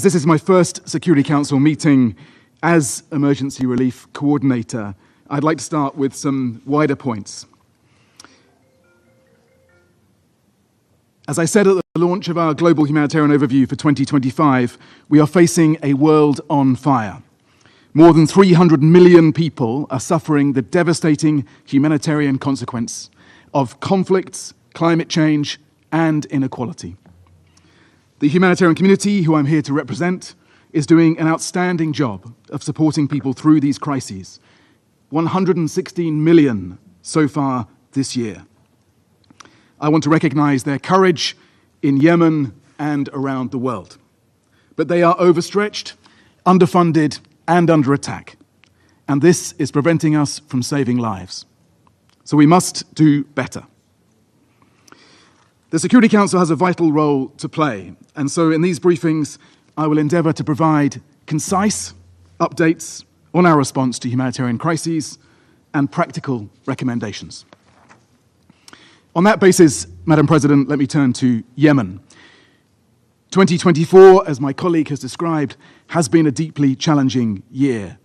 This is my first Security Council meeting as Emergency Relief Coordinator. I'd like to start with some wider points. As I said at the launch of our Global Humanitarian Overview for 2025, we are facing a world on fire. More than 300 million people are suffering the devastating humanitarian consequence of conflicts, climate change, and inequality. The humanitarian community, who I'm here to represent, is doing an outstanding job of supporting people through these crises. 116 million so far this year. I want to recognize their courage in Yemen and around the world. But they are overstretched, underfunded, and under attack. And this is preventing us from saving lives. So we must do better. The Security Council has a vital role to play, and so in these briefings, I will endeavour to provide concise updates on our response to humanitarian crises and practical recommendations. On that basis, Madam President, let me turn to Yemen. 2024, as my colleague has described, has been a deeply challenging year.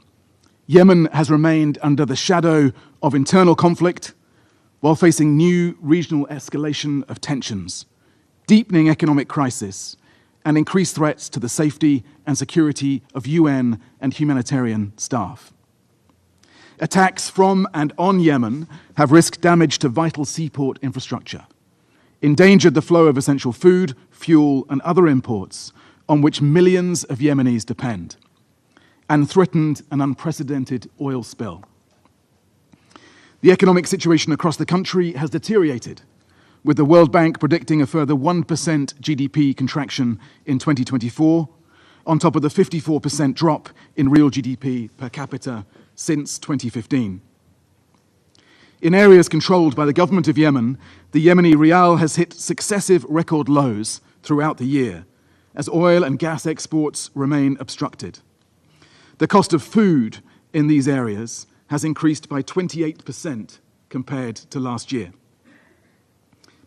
Yemen has remained under the shadow of internal conflict, while facing new regional escalation of tensions, deepening economic crisis, and increased threats to the safety and security of UN and humanitarian staff. Attacks from and on Yemen have risked damage to vital seaport infrastructure, endangered the flow of essential food, fuel, and other imports on which millions of Yemenis depend, and threatened an unprecedented oil spill. The economic situation across the country has deteriorated, with the World Bank predicting a further 1% GDP contraction in 2024, on top of the 54% drop in real GDP per capita since 2015. In areas controlled by the government of Yemen, the Yemeni rial has hit successive record lows throughout the year, as oil and gas exports remain obstructed. The cost of food in these areas has increased by 28% compared to last year.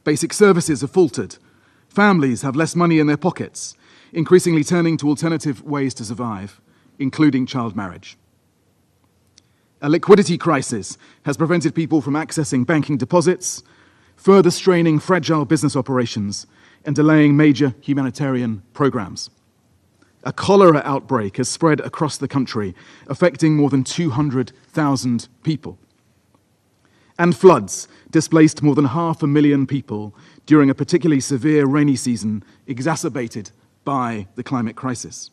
Basic services have faltered. Families have less money in their pockets, increasingly turning to alternative ways to survive, including child marriage. A liquidity crisis has prevented people from accessing banking deposits, further straining fragile business operations and delaying major humanitarian programs. A cholera outbreak has spread across the country, affecting more than 200,000 people. And floods displaced more than 500,000 people during a particularly severe rainy season, exacerbated by the climate crisis.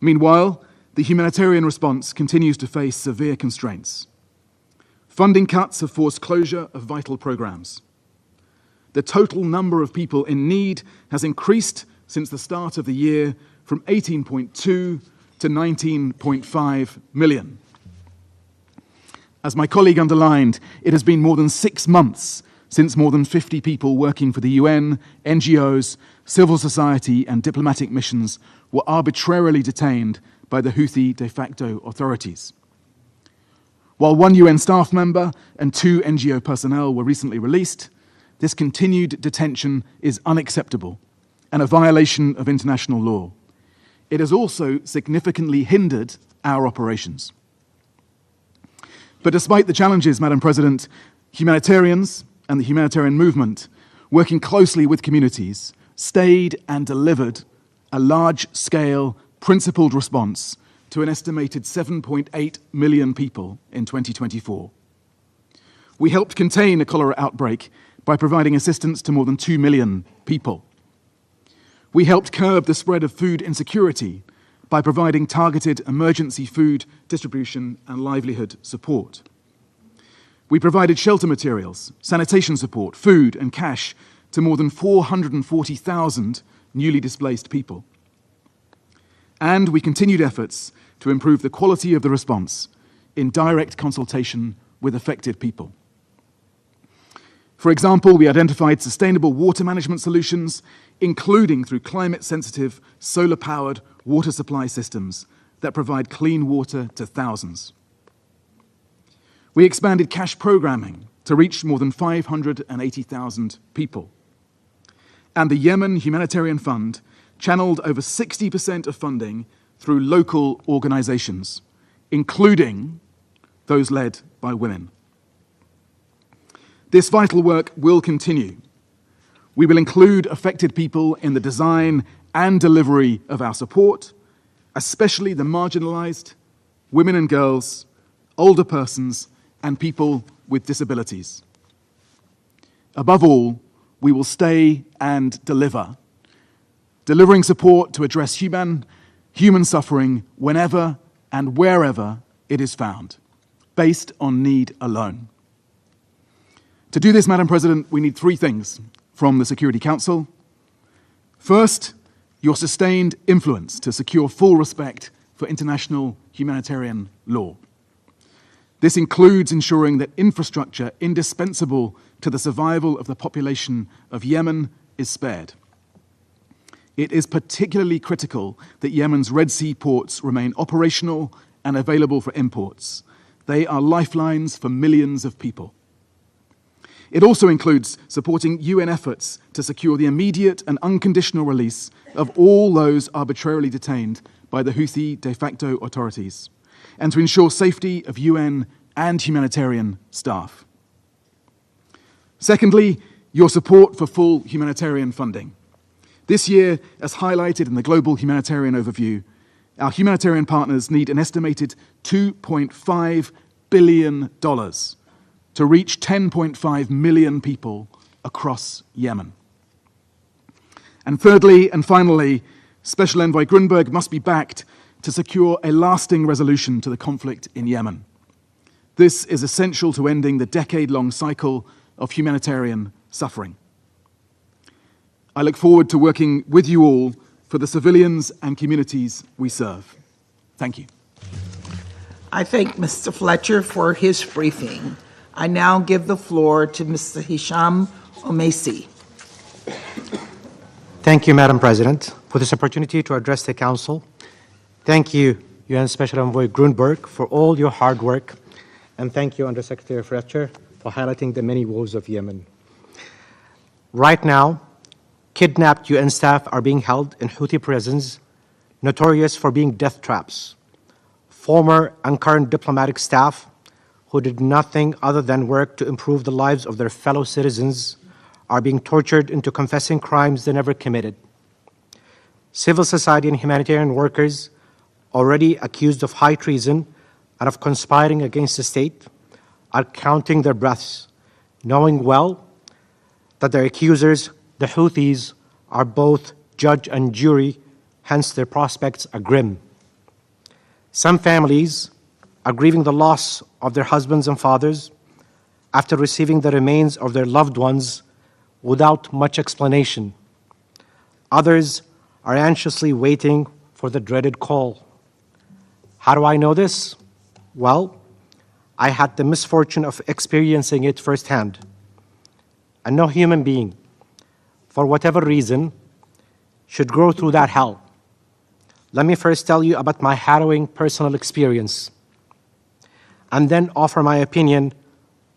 Meanwhile, the humanitarian response continues to face severe constraints. Funding cuts have forced closure of vital programs. The total number of people in need has increased since the start of the year from 18.2 to 19.5 million. As my colleague underlined, it has been more than 6 months since more than 50 people working for the UN, NGOs, civil society and diplomatic missions were arbitrarily detained by the Houthi de facto authorities. While 1 UN staff member and 2 NGO personnel were recently released, this continued detention is unacceptable and a violation of international law. It has also significantly hindered our operations. But despite the challenges, Madam President, humanitarians and the humanitarian movement, working closely with communities, stayed and delivered a large-scale, principled response to an estimated 7.8 million people in 2024. We helped contain a cholera outbreak by providing assistance to more than 2 million people. We helped curb the spread of food insecurity by providing targeted emergency food distribution and livelihood support. We provided shelter materials, sanitation support, food and cash to more than 440,000 newly displaced people. And we continued efforts to improve the quality of the response in direct consultation with affected people. For example, we identified sustainable water management solutions, including through climate-sensitive, solar-powered water supply systems that provide clean water to thousands. We expanded cash programming to reach more than 580,000 people. And the Yemen Humanitarian Fund channeled over 60% of funding through local organizations, including those led by women. This vital work will continue. We will include affected people in the design and delivery of our support, especially the marginalized, women and girls, older persons, and people with disabilities. Above all, we will stay and deliver, delivering support to address human suffering whenever and wherever it is found, based on need alone. To do this, Madam President, we need three things from the Security Council. First, your sustained influence to secure full respect for international humanitarian law. This includes ensuring that infrastructure indispensable to the survival of the population of Yemen is spared. It is particularly critical that Yemen's Red Sea ports remain operational and available for imports. They are lifelines for millions of people. It also includes supporting UN efforts to secure the immediate and unconditional release of all those arbitrarily detained by the Houthi de facto authorities, and to ensure safety of UN and humanitarian staff. Secondly, your support for full humanitarian funding. This year, as highlighted in the Global Humanitarian Overview, our humanitarian partners need an estimated $2.5 billion to reach 10.5 million people across Yemen. And thirdly and finally, Special Envoy Grunberg must be backed to secure a lasting resolution to the conflict in Yemen. This is essential to ending the decade-long cycle of humanitarian suffering. I look forward to working with you all for the civilians and communities we serve. Thank you. I thank Mr. Fletcher for his briefing. I now give the floor to Mr. Hisham Omaisi. Thank you, Madam President, for this opportunity to address the Council. Thank you, UN Special Envoy Grunberg, for all your hard work, and thank you, Undersecretary Fletcher, for highlighting the many woes of Yemen. Right now, kidnapped UN staff are being held in Houthi prisons, notorious for being death traps. Former and current diplomatic staff who did nothing other than work to improve the lives of their fellow citizens are being tortured into confessing crimes they never committed. Civil society and humanitarian workers, already accused of high treason and of conspiring against the state, are counting their breaths, knowing well that their accusers, the Houthis, are both judge and jury, hence their prospects are grim. Some families are grieving the loss of their husbands and fathers after receiving the remains of their loved ones without much explanation. Others are anxiously waiting for the dreaded call. How do I know this? Well, I had the misfortune of experiencing it firsthand. And no human being, for whatever reason, should go through that hell. Let me first tell you about my harrowing personal experience, and then offer my opinion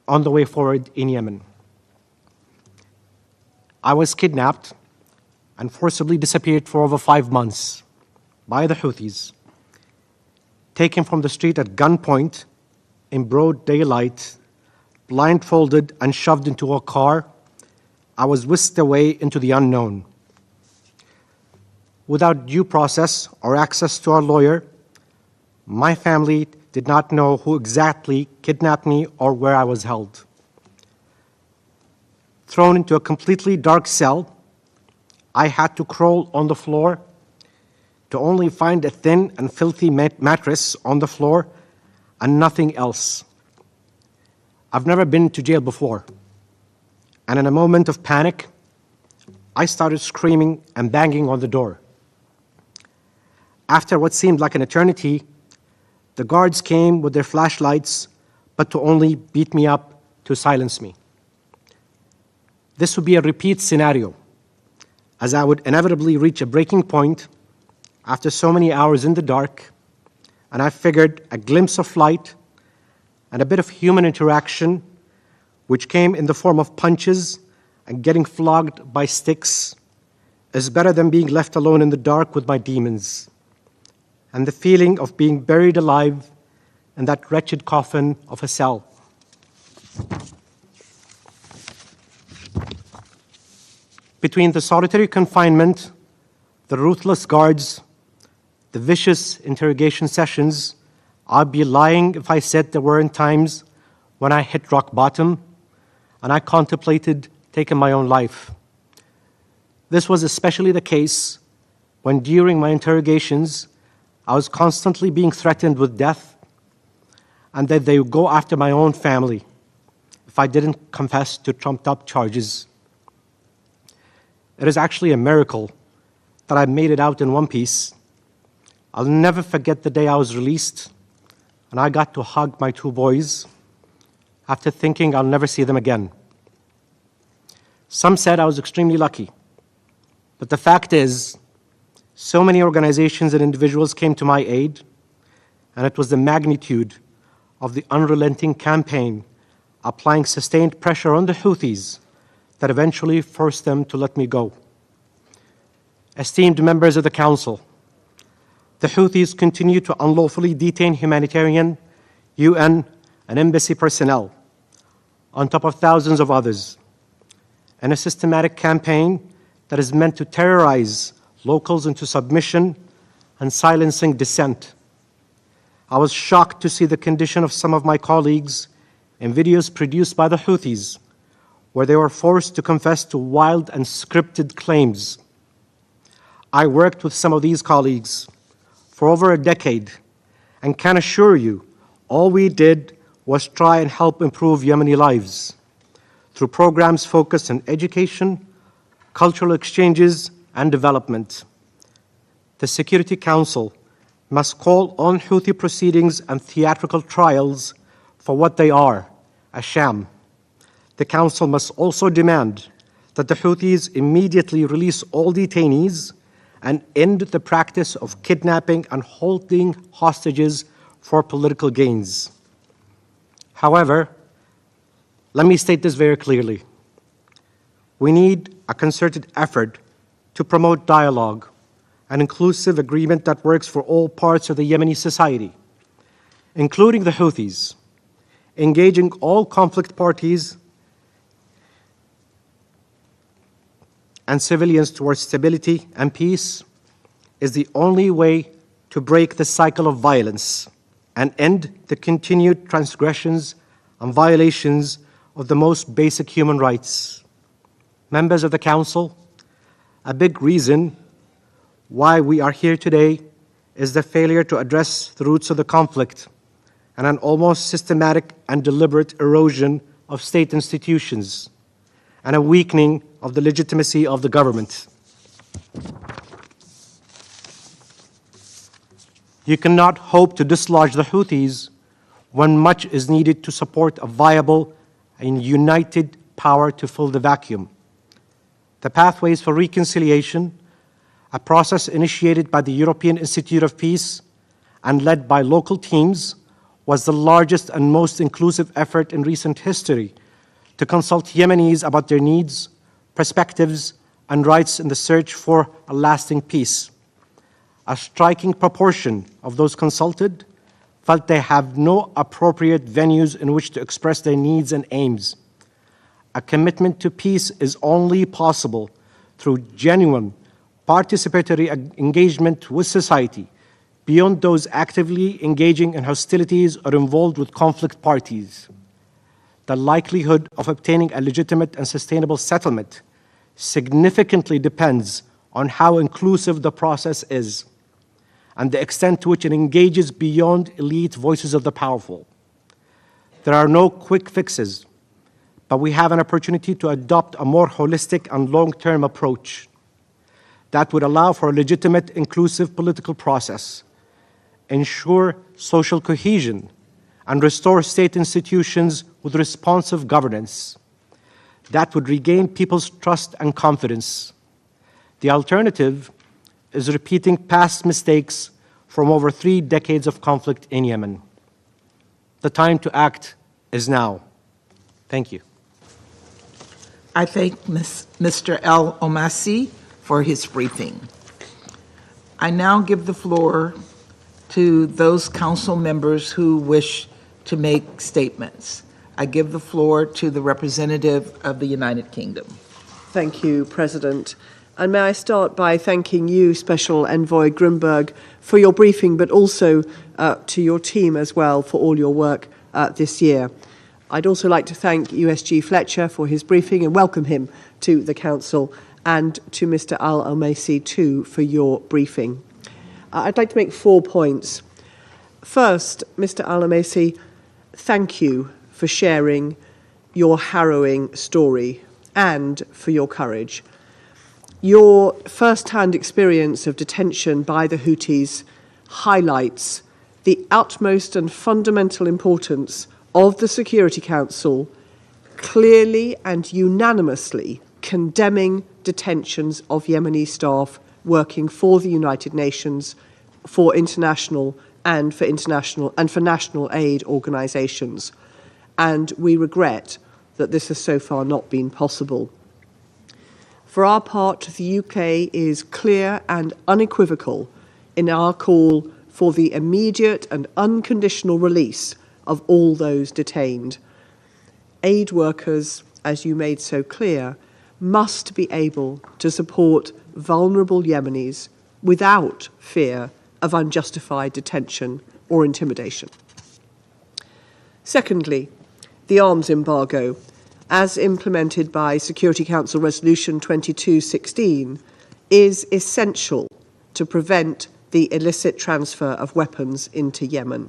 on the way forward in Yemen. I was kidnapped and forcibly disappeared for over 5 months by the Houthis, taken from the street at gunpoint in broad daylight, blindfolded and shoved into a car. I was whisked away into the unknown. Without due process or access to a lawyer, my family did not know who exactly kidnapped me or where I was held. Thrown into a completely dark cell, I had to crawl on the floor to only find a thin and filthy mattress on the floor and nothing else. I've never been to jail before, and in a moment of panic, I started screaming and banging on the door. After what seemed like an eternity, the guards came with their flashlights, but to only beat me up to silence me. This would be a repeat scenario, as I would inevitably reach a breaking point after so many hours in the dark, and I figured a glimpse of light and a bit of human interaction, which came in the form of punches and getting flogged by sticks, is better than being left alone in the dark with my demons and the feeling of being buried alive in that wretched coffin of a cell. Between the solitary confinement, the ruthless guards, the vicious interrogation sessions, I'd be lying if I said there weren't times when I hit rock bottom and I contemplated taking my own life. This was especially the case when during my interrogations, I was constantly being threatened with death and that they would go after my own family if I didn't confess to trumped-up charges. It is actually a miracle that I made it out in one piece. I'll never forget the day I was released and I got to hug my 2 boys after thinking I'll never see them again. Some said I was extremely lucky, but the fact is, so many organizations and individuals came to my aid, and it was the magnitude of the unrelenting campaign applying sustained pressure on the Houthis that eventually forced them to let me go. Esteemed members of the Council, the Houthis continue to unlawfully detain humanitarian, UN, and embassy personnel, on top of thousands of others, in a systematic campaign that is meant to terrorize locals into submission and silencing dissent. I was shocked to see the condition of some of my colleagues in videos produced by the Houthis, where they were forced to confess to wild and scripted claims. I worked with some of these colleagues for over a decade and can assure you all we did was try and help improve Yemeni lives through programs focused on education, cultural exchanges, and development. The Security Council must call on Houthi proceedings and theatrical trials for what they are, a sham. The Council must also demand that the Houthis immediately release all detainees and end the practice of kidnapping and holding hostages for political gains. However, let me state this very clearly. We need a concerted effort to promote dialogue, an inclusive agreement that works for all parts of the Yemeni society, including the Houthis, engaging all conflict parties and civilians towards stability and peace is the only way to break the cycle of violence and end the continued transgressions and violations of the most basic human rights. Members of the Council, a big reason why we are here today is the failure to address the roots of the conflict and an almost systematic and deliberate erosion of state institutions and a weakening of the legitimacy of the government. You cannot hope to dislodge the Houthis when much is needed to support a viable and united power to fill the vacuum. The Pathways for Reconciliation, a process initiated by the European Institute of Peace and led by local teams, was the largest and most inclusive effort in recent history to consult Yemenis about their needs, perspectives, and rights in the search for a lasting peace. A striking proportion of those consulted felt they have no appropriate venues in which to express their needs and aims. A commitment to peace is only possible through genuine participatory engagement with society, beyond those actively engaging in hostilities or involved with conflict parties. The likelihood of obtaining a legitimate and sustainable settlement significantly depends on how inclusive the process is and the extent to which it engages beyond elite voices of the powerful. There are no quick fixes, but we have an opportunity to adopt a more holistic and long-term approach that would allow for a legitimate, inclusive political process, ensure social cohesion, and restore state institutions with responsive governance that would regain people's trust and confidence. The alternative is repeating past mistakes from over 3 decades of conflict in Yemen. The time to act is now. Thank you. I thank Mr. El Omasi for his briefing. I now give the floor to those council members who wish to make statements. I give the floor to the representative of the United Kingdom. Thank you, President. And may I start by thanking you, Special Envoy Grunberg, for your briefing, but also to your team as well for all your work this year. I'd also like to thank USG Fletcher for his briefing and welcome him to the Council, and to Mr. Al-Almaisi too for your briefing. I'd like to make 4 points. First, Mr. Al-Almaisi, thank you for sharing your harrowing story and for your courage. Your first-hand experience of detention by the Houthis highlights the utmost and fundamental importance of the Security Council clearly and unanimously condemning detentions of Yemeni staff working for the United Nations, for international and for national aid organisations. And we regret that this has so far not been possible. For our part, the UK is clear and unequivocal in our call for the immediate and unconditional release of all those detained. Aid workers, as you made so clear, must be able to support vulnerable Yemenis without fear of unjustified detention or intimidation. Secondly, the arms embargo, as implemented by Security Council Resolution 2216, is essential to prevent the illicit transfer of weapons into Yemen.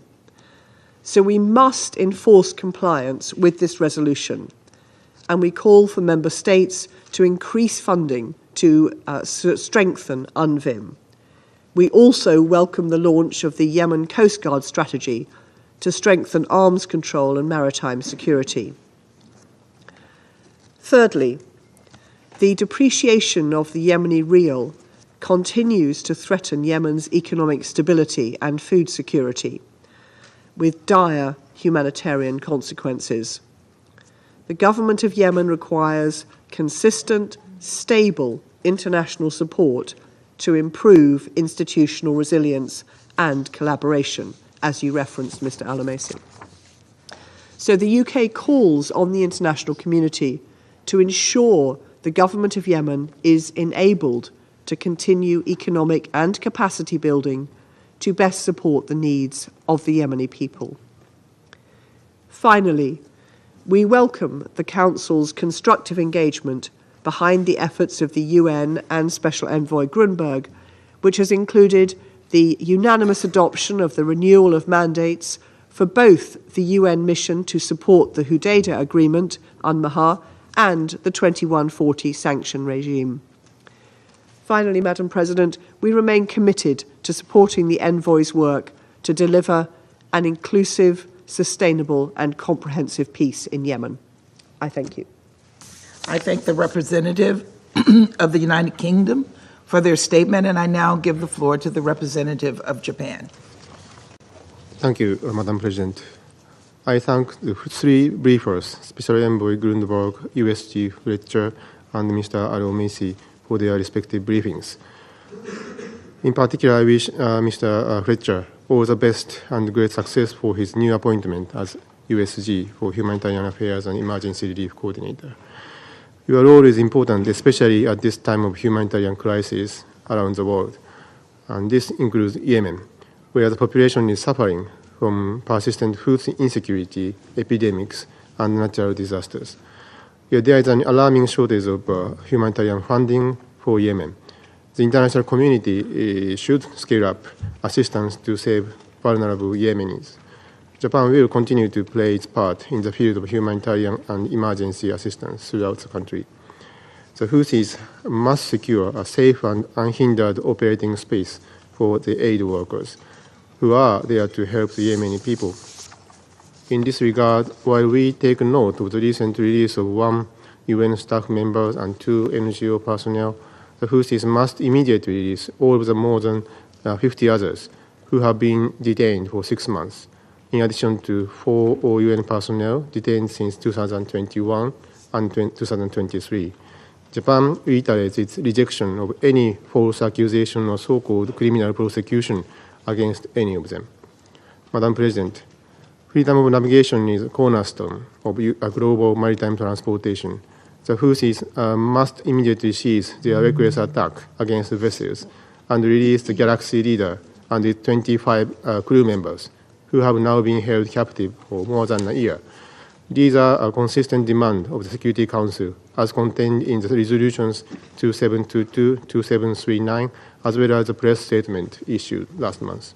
So we must enforce compliance with this resolution, and we call for Member States to increase funding to strengthen UNVIM. We also welcome the launch of the Yemen Coast Guard strategy to strengthen arms control and maritime security. Thirdly, the depreciation of the Yemeni rial continues to threaten Yemen's economic stability and food security, with dire humanitarian consequences. The government of Yemen requires consistent, stable international support to improve institutional resilience and collaboration, as you referenced, Mr. Al-Almaisi. So the UK calls on the international community to ensure the government of Yemen is enabled to continue economic and capacity building to best support the needs of the Yemeni people. Finally, we welcome the Council's constructive engagement behind the efforts of the UN and Special Envoy Grunberg, which has included the unanimous adoption of the renewal of mandates for both the UN mission to support the Hudaydah Agreement, UNMAHA, and the 2140 sanction regime. Finally, Madam President, we remain committed to supporting the envoy's work to deliver an inclusive, sustainable and comprehensive peace in Yemen. I thank you. I thank the representative of the United Kingdom for their statement, and I now give the floor to the representative of Japan. Thank you, Madam President. I thank the three briefers, Special Envoy Grundberg, USG Fletcher, and Mr. Al-Almaisi for their respective briefings. In particular, I wish Mr. Fletcher all the best and great success for his new appointment as USG for Humanitarian Affairs and Emergency Relief Coordinator. Your role is important, especially at this time of humanitarian crisis around the world. And this includes Yemen, where the population is suffering from persistent food insecurity, epidemics, and natural disasters. Yet there is an alarming shortage of humanitarian funding for Yemen. The international community should scale up assistance to save vulnerable Yemenis. Japan will continue to play its part in the field of humanitarian and emergency assistance throughout the country. The Houthis must secure a safe and unhindered operating space for the aid workers, who are there to help the Yemeni people. In this regard, while we take note of the recent release of 1 UN staff member and 2 NGO personnel, the Houthis must immediately release all of the more than 50 others who have been detained for 6 months, in addition to 4 UN personnel detained since 2021 and 2023. Japan reiterates its rejection of any false accusation or so-called criminal prosecution against any of them. Madam President, freedom of navigation is a cornerstone of a global maritime transportation. The Houthis must immediately cease their reckless attack against the vessels and release the Galaxy leader and its 25 crew members, who have now been held captive for more than a year. These are a consistent demand of the Security Council, as contained in the resolutions 2722, 2739, as well as the press statement issued last month.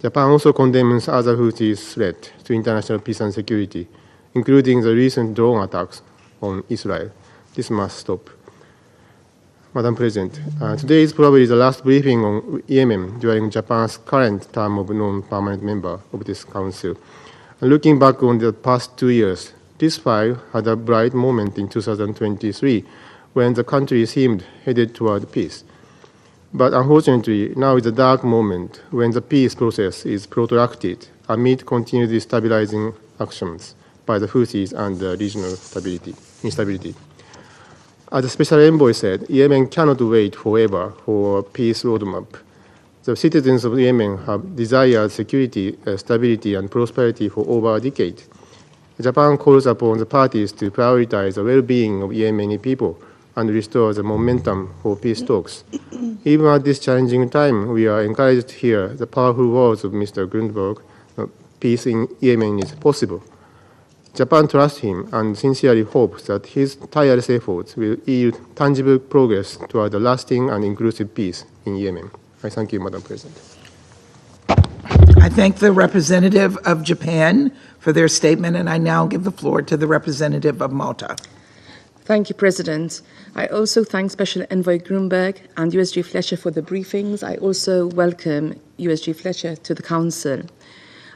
Japan also condemns other Houthis' threat to international peace and security, including the recent drone attacks on Israel. This must stop. Madam President, today is probably the last briefing on Yemen during Japan's current term of non-permanent member of this Council. Looking back on the past 2 years, this file had a bright moment in 2023 when the country seemed headed toward peace. But unfortunately, now is a dark moment when the peace process is protracted amid continued destabilizing actions by the Houthis and regional instability. As the Special Envoy said, Yemen cannot wait forever for a peace roadmap. The citizens of Yemen have desired security, stability, and prosperity for over a decade. Japan calls upon the parties to prioritize the well-being of Yemeni people and restore the momentum for peace talks. Even at this challenging time, we are encouraged to hear the powerful words of Mr. Grundberg, peace in Yemen is possible. Japan trusts him and sincerely hopes that his tireless efforts will yield tangible progress toward a lasting and inclusive peace in Yemen. I thank you, Madam President. I thank the representative of Japan for their statement, and I now give the floor to the representative of Malta. Thank you, President. I also thank Special Envoy Grunberg and USG Fletcher for the briefings. I also welcome USG Fletcher to the Council.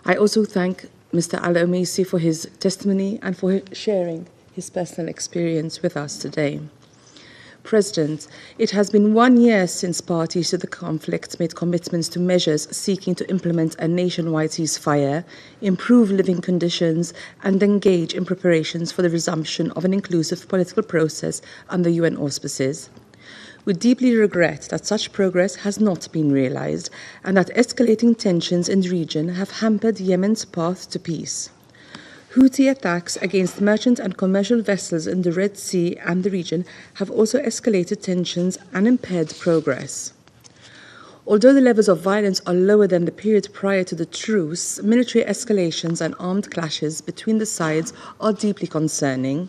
I also thank Mr. Al-Omaisi for his testimony and for sharing his personal experience with us today. President, it has been 1 year since parties to the conflict made commitments to measures seeking to implement a nationwide ceasefire, improve living conditions, and engage in preparations for the resumption of an inclusive political process under UN auspices. We deeply regret that such progress has not been realized and that escalating tensions in the region have hampered Yemen's path to peace. Houthi attacks against merchant and commercial vessels in the Red Sea and the region have also escalated tensions and impaired progress. Although the levels of violence are lower than the period prior to the truce, military escalations and armed clashes between the sides are deeply concerning.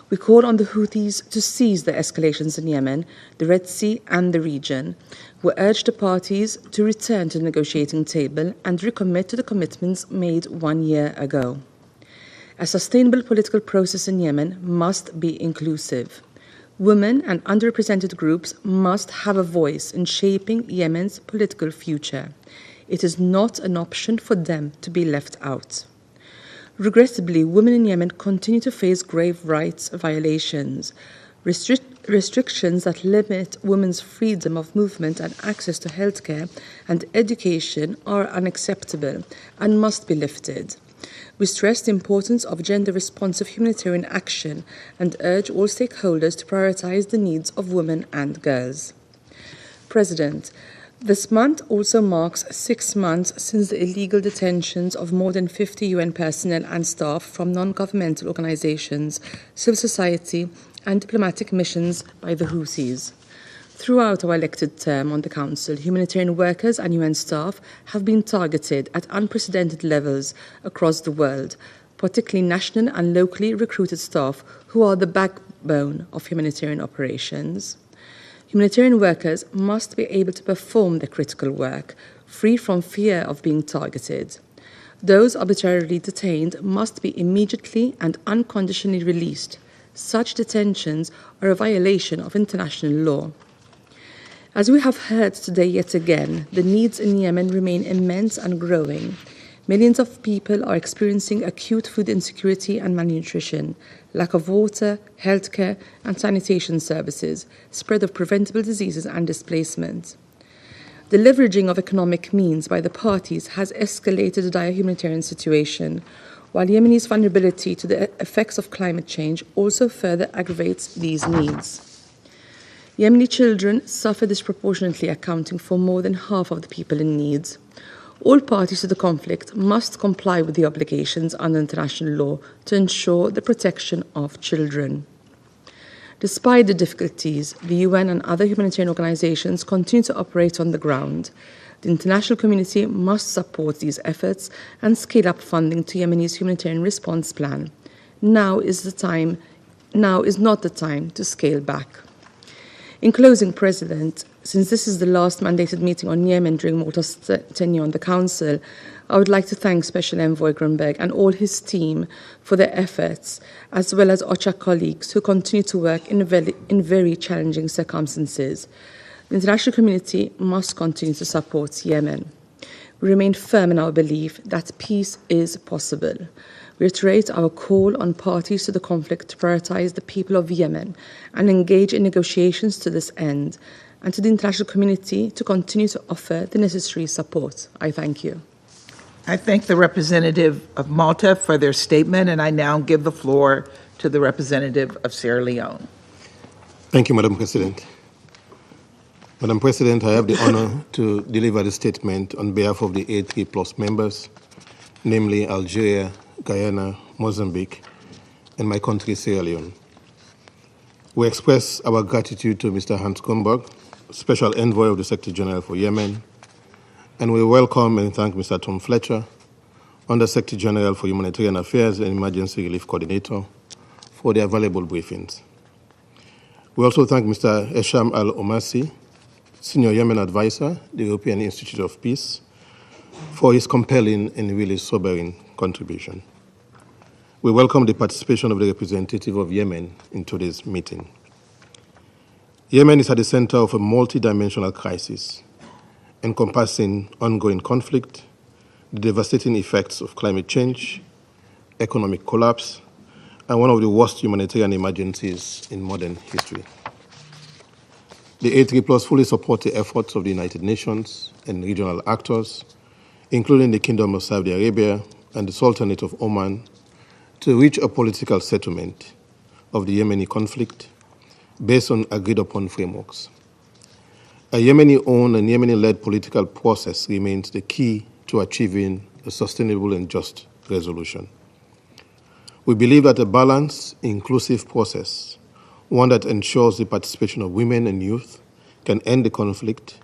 We call on the Houthis to cease the escalations in Yemen, the Red Sea and the region. We urge the parties to return to the negotiating table and recommit to the commitments made 1 year ago. A sustainable political process in Yemen must be inclusive. Women and underrepresented groups must have a voice in shaping Yemen's political future. It is not an option for them to be left out. Regrettably, women in Yemen continue to face grave rights violations. Restrictions that limit women's freedom of movement and access to healthcare and education are unacceptable and must be lifted. We stress the importance of gender-responsive humanitarian action and urge all stakeholders to prioritize the needs of women and girls. President, this month also marks 6 months since the illegal detentions of more than 50 UN personnel and staff from non-governmental organizations, civil society, and diplomatic missions by the Houthis. Throughout our elected term on the Council, humanitarian workers and UN staff have been targeted at unprecedented levels across the world, particularly national and locally recruited staff who are the backbone of humanitarian operations. Humanitarian workers must be able to perform their critical work, free from fear of being targeted. Those arbitrarily detained must be immediately and unconditionally released. Such detentions are a violation of international law. As we have heard today yet again, the needs in Yemen remain immense and growing. Millions of people are experiencing acute food insecurity and malnutrition, lack of water, healthcare and sanitation services, spread of preventable diseases and displacement. The leveraging of economic means by the parties has escalated the dire humanitarian situation, while Yemenis' vulnerability to the effects of climate change also further aggravates these needs. Yemeni children suffer disproportionately, accounting for more than half of the people in need. All parties to the conflict must comply with the obligations under international law to ensure the protection of children. Despite the difficulties, the UN and other humanitarian organizations continue to operate on the ground. The international community must support these efforts and scale up funding to Yemeni's humanitarian response plan. Now is not the time to scale back. In closing, President, since this is the last mandated meeting on Yemen during Malta's tenure on the Council, I would like to thank Special Envoy Grunberg and all his team for their efforts, as well as OCHA colleagues who continue to work in very challenging circumstances. The international community must continue to support Yemen. We remain firm in our belief that peace is possible. We reiterate our call on parties to the conflict to prioritize the people of Yemen and engage in negotiations to this end, and to the international community to continue to offer the necessary support. I thank you. I thank the representative of Malta for their statement, and I now give the floor to the representative of Sierra Leone. Thank you, Madam President. Madam President, I have the honor to deliver the statement on behalf of the A3+ members, namely Algeria, Guyana, Mozambique, and my country, Sierra Leone. We express our gratitude to Mr. Hans Grunberg, Special Envoy of the Secretary General for Yemen, and we welcome and thank Mr. Tom Fletcher, Under Secretary General for Humanitarian Affairs and Emergency Relief Coordinator, for their valuable briefings. We also thank Mr. Esham Al-Omasi, Senior Yemen Advisor, the European Institute of Peace, for his compelling and really sobering contribution. We welcome the participation of the representative of Yemen in today's meeting. Yemen is at the center of a multidimensional crisis encompassing ongoing conflict, the devastating effects of climate change, economic collapse, and one of the worst humanitarian emergencies in modern history. The A3+ fully support the efforts of the United Nations and regional actors, including the Kingdom of Saudi Arabia and the Sultanate of Oman, to reach a political settlement of the Yemeni conflict based on agreed-upon frameworks. A Yemeni-owned and Yemeni-led political process remains the key to achieving a sustainable and just resolution. We believe that a balanced, inclusive process, one that ensures the participation of women and youth, can end the conflict,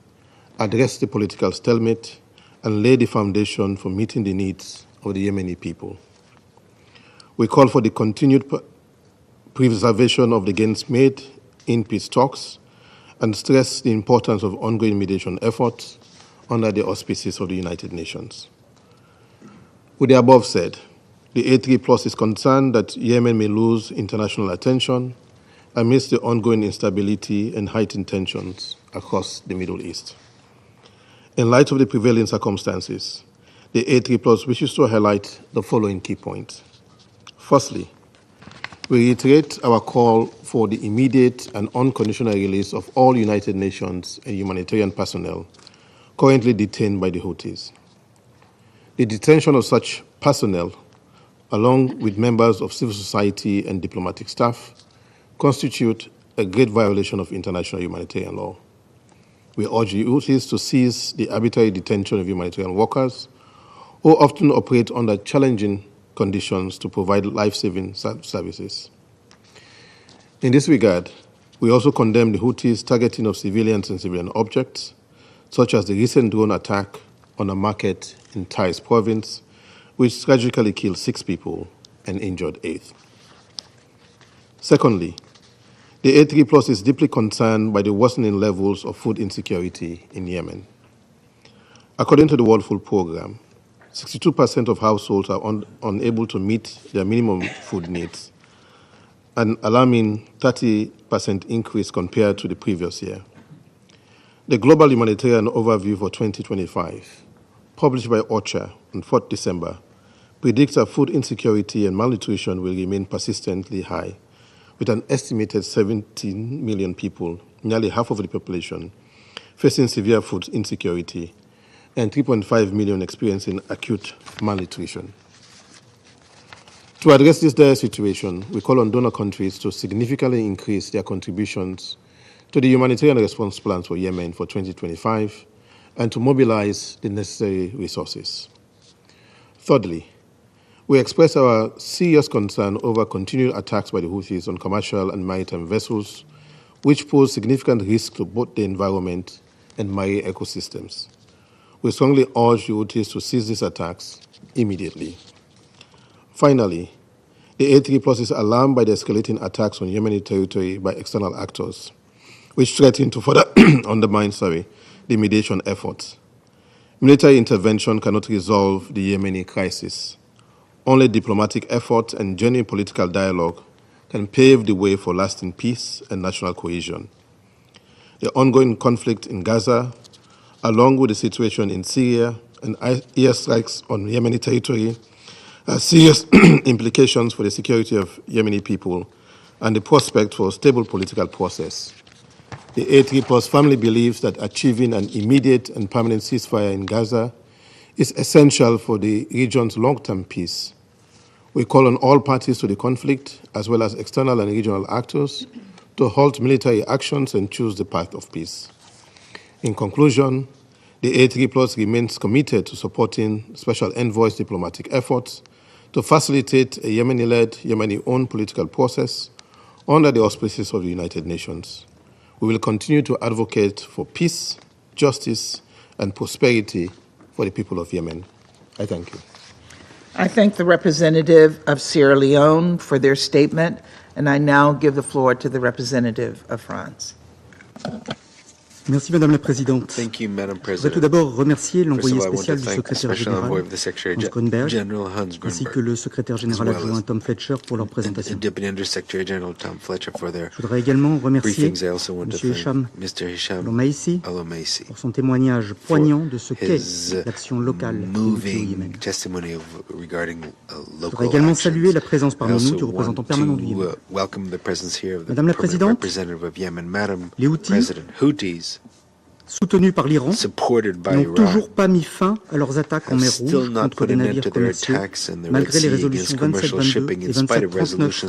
address the political stalemate, and lay the foundation for meeting the needs of the Yemeni people. We call for the continued preservation of the gains made in peace talks and stress the importance of ongoing mediation efforts under the auspices of the United Nations. With the above said, the A3+ is concerned that Yemen may lose international attention amidst the ongoing instability and heightened tensions across the Middle East. In light of the prevailing circumstances, the A3+ wishes to highlight the following key points. Firstly, we reiterate our call for the immediate and unconditional release of all United Nations and humanitarian personnel currently detained by the Houthis. The detention of such personnel, along with members of civil society and diplomatic staff, constitute a great violation of international humanitarian law. We urge the Houthis to cease the arbitrary detention of humanitarian workers who often operate under challenging conditions to provide life-saving services. In this regard, we also condemn the Houthis' targeting of civilians and civilian objects, such as the recent drone attack on a market in Taiz province, which tragically killed 6 people and injured 8. Secondly, the A3+ is deeply concerned by the worsening levels of food insecurity in Yemen. According to the World Food Programme, 62% of households are unable to meet their minimum food needs, an alarming 30% increase compared to the previous year. The Global Humanitarian Overview for 2025, published by OCHA on 4th December, predicts that food insecurity and malnutrition will remain persistently high, with an estimated 17 million people, nearly half of the population, facing severe food insecurity and 3.5 million experiencing acute malnutrition. To address this dire situation, we call on donor countries to significantly increase their contributions to the humanitarian response plans for Yemen for 2025 and to mobilize the necessary resources. Thirdly, we express our serious concern over continued attacks by the Houthis on commercial and maritime vessels, which pose significant risk to both the environment and marine ecosystems. We strongly urge the Houthis to cease these attacks immediately. Finally, the A3+ is alarmed by the escalating attacks on Yemeni territory by external actors, which threaten to further undermine the mediation efforts. Military intervention cannot resolve the Yemeni crisis. Only diplomatic effort and genuine political dialogue can pave the way for lasting peace and national cohesion. The ongoing conflict in Gaza, along with the situation in Syria and airstrikes on Yemeni territory, has serious implications for the security of Yemeni people and the prospect for a stable political process. The A3+ family believes that achieving an immediate and permanent ceasefire in Gaza is essential for the region's long-term peace. We call on all parties to the conflict, as well as external and regional actors, to halt military actions and choose the path of peace. In conclusion, the A3+ remains committed to supporting Special Envoy's diplomatic efforts to facilitate a Yemeni-led, Yemeni-owned political process under the auspices of the United Nations. We will continue to advocate for peace, justice, and prosperity for the people of Yemen. I thank you. I thank the representative of Sierra Leone for their statement, and I now give the floor to the representative of France. Merci Madame la Présidente. Thank you, Madam Je voudrais President. tout d'abord remercier l'envoyé First of all, I want to spécial du thank the secrétaire Special Envoy général of the Secretary Hans Grunberg, General Hans ainsi que Grunberg, le secrétaire général as well adjoint as Tom Fletcher pour leur and présentation. Deputy Undersecretary General Tom Fletcher for their Je voudrais également remercier briefings. I also want to M. thank Hicham Mr. Hisham Lomaisi Al-Omaisi pour son témoignage poignant de ce qu'est his l'action locale des Houthis au Yémen. moving testimony regarding Je voudrais local également actions. saluer la présence I parmi nous also du représentant want permanent du Yémen. to welcome the presence here of the Madame la permanent Présidente, representative of Yemen, Madam les Houthis, President. Houthis, soutenus par l'Iran, supported by n'ont Iran, toujours pas mis fin à leurs attaques en have mer still Rouge not contre put des an end navires to their commerciaux, attacks in the Red malgré les Sea résolutions against commercial 2722 shipping, et in spite of 2739 resolutions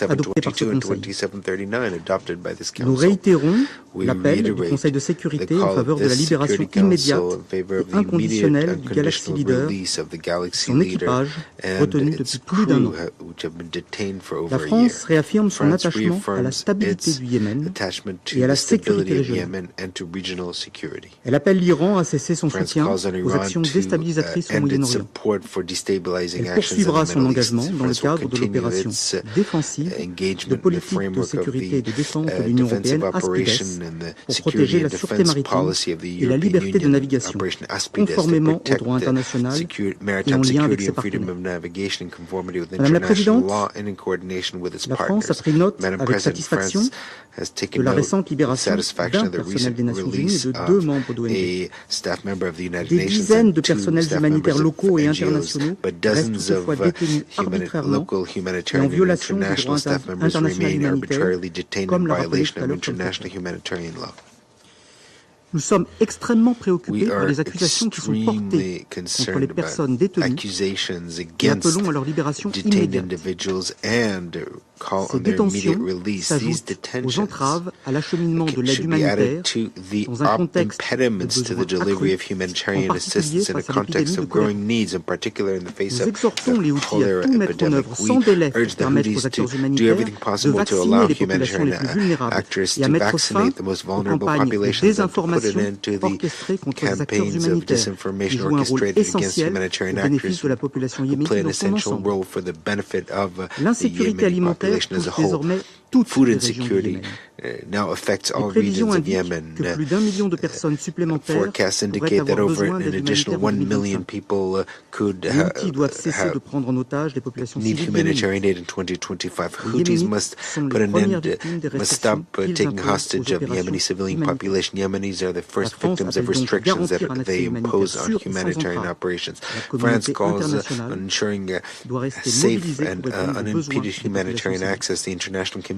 adoptées par ce 2722 and Conseil. 2739 adopted by this Nous Council. réitérons We l'appel du reiterate Conseil de the sécurité en call of faveur de la this libération Security immédiate Council in favor of et the immediate inconditionnelle du Galaxy unconditional Leader, release of the Galaxy son Leader équipage and retenu its depuis plus d'un crew, an. which have been detained for La over a France year. réaffirme son France attachement à la reaffirms stabilité its du Yémen attachment et à to la the stability sécurité of régionale. Yemen and to regional security. Elle appelle l'Iran à cesser son France soutien calls on aux Iran actions to déstabilisatrices au end its Moyen-Orient. support for destabilizing Elle actions in poursuivra the son Middle East. engagement dans le France will cadre de continue l'opération its défensive de engagement in the politique de framework of sécurité et the de défense de l'Union defensive européenne operation ASPIDES and the pour security protéger la and sûreté defense maritime policy of the et la European liberté de Union navigation, operation ASPIDES to conformément au protect droit international et maritime en lien avec security ses and freedom partenaires. of navigation in conformity with Madame la international Présidente, law and in coordination with its la France a partners. pris note Madam avec President, satisfaction France has de taken la note récente with libération satisfaction d'un of the personnel recent des Nations Unies release et de deux of membres d'ONG. a staff member of the United Des Nations dizaines de and two personnels staff humanitaires members of locaux et NGOs, internationaux but restent dozens of toutefois détenus arbitrairement local et en humanitarian and violation du droit international staff members international remain humanitaire, arbitrarily detained in comme l'a rappelé violation tout à of l'heure Tom international Fletcher. humanitarian law. Nous sommes extrêmement préoccupés We par are les accusations qui sont portées extremely contre les concerned personnes about détenues accusations et against appelons à leur libération detained immédiate. individuals and call Ces on their immediate détentions release. These s'ajoutent aux detentions entraves à l'acheminement de l'aide should be added humanitaire to the dans un contexte de impediments to the besoins delivery of accrus, en humanitarian particulier assistance in a face à context l'épidémie de of choléra. growing needs, in particular in the face Nous of exhortons les the Houthis à cholera tout mettre en epidemic. œuvre We sans délai pour urge the permettre aux Houthis acteurs to do humanitaires everything de possible to vacciner allow les populations les humanitarian plus vulnérables actors et à to mettre fin vaccinate the most aux vulnerable campagnes de populations and to put an désinformation end to the orchestrées contre les acteurs campaigns of humanitaires qui disinformation jouent un rôle orchestrated against essentiel au humanitarian bénéfice actors de la population who play yéménite an dans son essential ensemble. role for the benefit of the L'insécurité Yemeni alimentaire population as a touche whole. désormais toutes Food les régions du insecurity Yémen. now affects Les all prévisions regions of indiquent Yemen. que plus d'1 million de personnes supplémentaires Forecasts pourraient indicate that avoir over besoin an d'aide additional humanitaire en 1 million 2025. people could Les Houthis doivent cesser de prendre en otage les populations need civiles humanitarian yéménites. aid in 2025. Les Houthis Yéménites must sont put les an premières end, victimes des must stop restrictions qu'ils taking imposent hostage aux of Yemeni opérations civilian humanitaires. population. Yemenis are the La first France victims of appelle donc restrictions that garantir un accès they humanitaire impose on sûr et sans humanitarian entrave. operations. La France communauté calls on internationale ensuring doit rester safe mobilisée and pour répondre aux besoins unimpeded des populations humanitarian civiles. access. The international community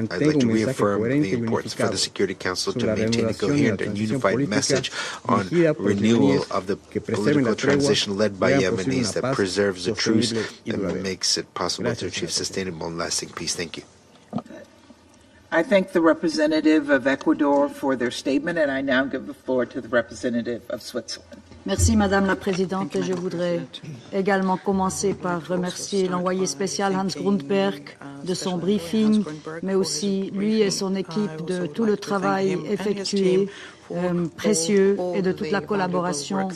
I'd mantenga like to un mensaje reaffirm coherente the y importance for the unificado Security Council to sobre la maintain a reanudación y la coherent and transición unified política message on dirigida por los renewal yemeníes of the que preserven political la tregua transition led by y hagan posible Yemenis una that paz preserves the truce sostenible y and duradera. makes it possible to Gracias, achieve señor presidente. sustainable and lasting peace. Thank you. I thank the representative of Ecuador for their statement, and I now give the floor to the representative of Switzerland. Merci Madame la Présidente. Et je voudrais également commencer par remercier l'envoyé spécial Hans Grundberg de son briefing, mais aussi lui et son équipe de tout le travail effectué, précieux, et de toute la collaboration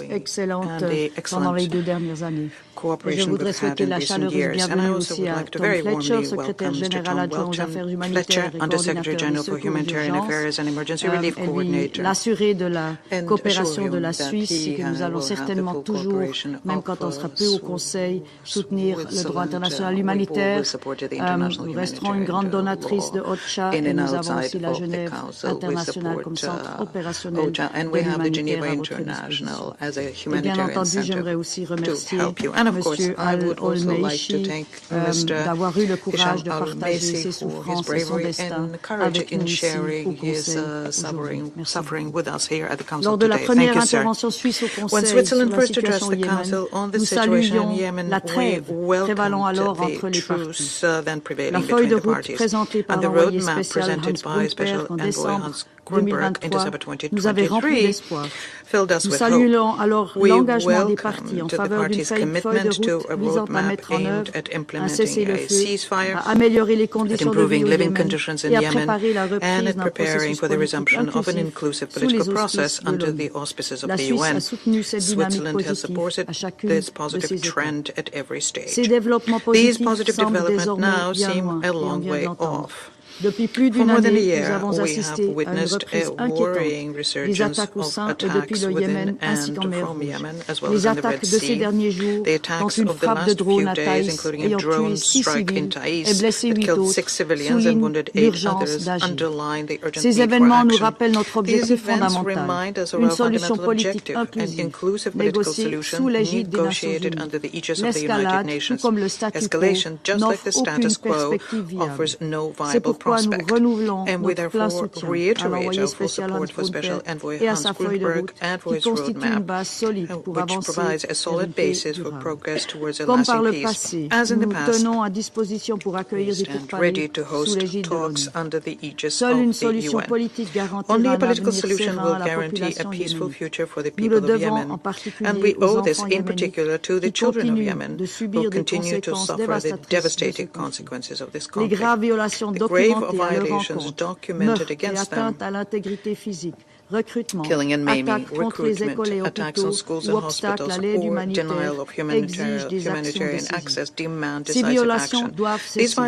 excellente pendant les 2 dernières années. Et je voudrais souhaiter la chaleureuse bienvenue aussi à Tom Fletcher, secrétaire général adjoint aux affaires humanitaires et coordinateur des secours d'urgence, et lui l'assurer de la coopération de la Suisse, et que nous allons certainement toujours, même quand on sera peu au Conseil, soutenir le droit international humanitaire. Nous resterons une grande donatrice de OCHA et nous avons aussi la Genève internationale comme centre opérationnel de l'humanitaire à votre disposition. Et bien entendu, j'aimerais aussi remercier Monsieur Al-Olmeishi d'avoir eu le courage de partager ses souffrances et son destin avec nous ici au Conseil aujourd'hui. Merci. Lors de la première intervention suisse au Conseil sur la situation au Yémen, nous saluions la trêve prévalant alors entre les parties. La feuille de route présentée par l'envoyé spécial Hans Grundberg en décembre 2023 nous avait rempli d'espoir. Nous saluons alors l'engagement des parties en faveur d'une feuille de route visant à mettre en œuvre un cessez-le-feu, à améliorer les conditions de vie au Yémen et à préparer la reprise d'un processus politique inclusif sous les auspices de l'ONU. La Suisse a soutenu cette dynamique positive à chacune de ces étapes. Ces développements positifs semblent désormais bien loin, et on vient de l'entendre. Depuis plus d'une année, nous avons assisté à une reprise inquiétante des attaques au sein et depuis le Yémen ainsi qu'en mer Rouge. Les attaques de ces derniers jours, dont une frappe de drone à Taïs ayant tué 6 civils et blessé 8 autres, soulignent l'urgence d'agir. Ces événements nous rappellent notre objectif fondamental, une solution politique inclusive, négociée sous l'égide des Nations Unies. L'escalade, tout comme le statu quo, n'offre aucune perspective viable. C'est pourquoi nous renouvelons notre plein soutien à l'envoyé spécial Hans Grundberg et à sa feuille de route qui constitue une base solide pour avancer vers une paix durable. Comme par le passé, nous tenons à disposition pour accueillir des pourparlers sous l'égide de l'ONU. Seule une solution politique garantira un avenir serein à la population yéménite. Nous le devons en particulier aux enfants yéménites qui continuent de subir des conséquences dévastatrices de ce conflit. Les graves violations documentées à leur encontre, meurtres et atteintes à l'intégrité physique, recrutement, attaques contre les écoles et hôpitaux ou obstacles à l'aide humanitaire exigent des actions décisives. Ces violations doivent cesser.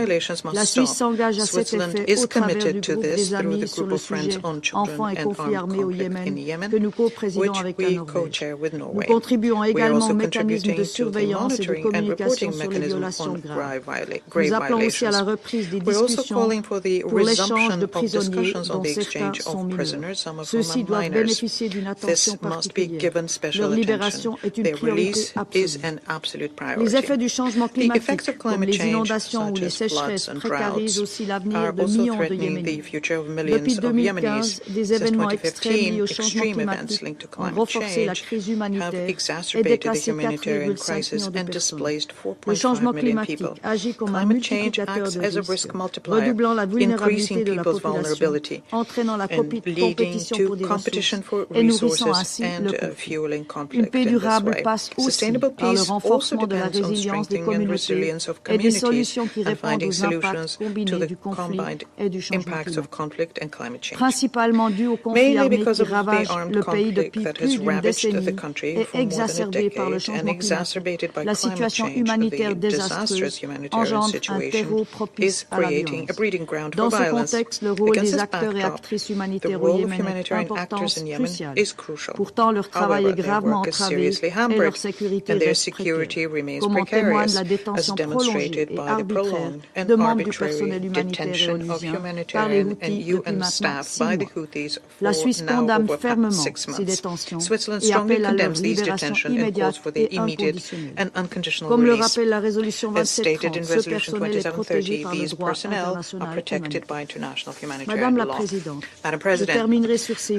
La Suisse s'engage à cet effet au travers du groupe des amis sur le sujet enfants et conflits armés au Yémen que nous co-présidons avec la Norvège. Nous contribuons également au mécanisme de surveillance et de communication sur les violations graves. Nous appelons aussi à la reprise des discussions pour l'échange de prisonniers dont certains sont mineurs. Ceux-ci doivent bénéficier d'une attention particulière. Leur libération est une priorité absolue. Les effets du changement climatique, comme les inondations ou les sécheresses, précarisent aussi l'avenir de millions de Yéménites. Depuis 2015, des événements extrêmes liés au changement climatique ont renforcé la crise humanitaire et déplacé 4,5 millions de personnes. Le changement climatique agit comme un multiplicateur de risques, redoublant la vulnérabilité de la population, entraînant la compétition pour des ressources et nourrissant ainsi le conflit. Une paix durable passe aussi par le renforcement de la résilience des communautés et des solutions qui répondent aux impacts combinés du conflit et du changement climatique. Principalement dû au conflit armé qui ravage le pays depuis plus d'une décennie et exacerbé par le changement climatique. La situation humanitaire désastreuse engendre un terreau propice à la violence. Dans ce contexte, le rôle des acteurs et actrices humanitaires au Yémen est d'importance cruciale. Pourtant, leur travail est gravement entravé et leur sécurité reste précaire, comme en témoigne la détention prolongée et arbitraire de membres du personnel humanitaire et onusien par les Houthis depuis maintenant 6 mois. La Suisse condamne fermement ces détentions et appelle à leur libération immédiate et inconditionnelle. Comme le rappelle la résolution 2730, ce personnel est protégé par le droit international humanitaire. Madame la Présidente, je terminerai sur ces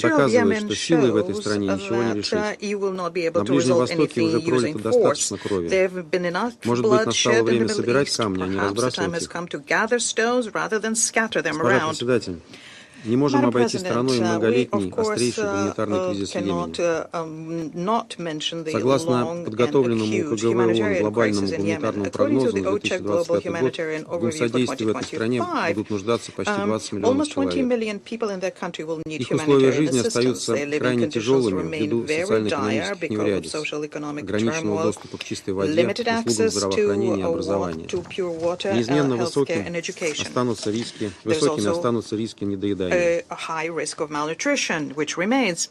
доказывает, что силой в этой стране ничего не решить. На Ближнем Востоке уже пролито достаточно крови. Может быть, настало время собирать камни, а не разбрасывать их. Господа председатель, не можем обойти стороной многолетний, острейший гуманитарный кризис в Йемене. Согласно подготовленному КГВ ООН глобальному гуманитарному прогнозу на 2025 год, в гумсодействии в этой стране будут нуждаться почти 20 миллионов человек. Их условия жизни остаются крайне тяжелыми ввиду социально-экономических неурядиц, ограниченного доступа к чистой воде, услугам здравоохранения и образования. Неизменно высокими останутся риски недоедания. a high risk of malnutrition, which remains.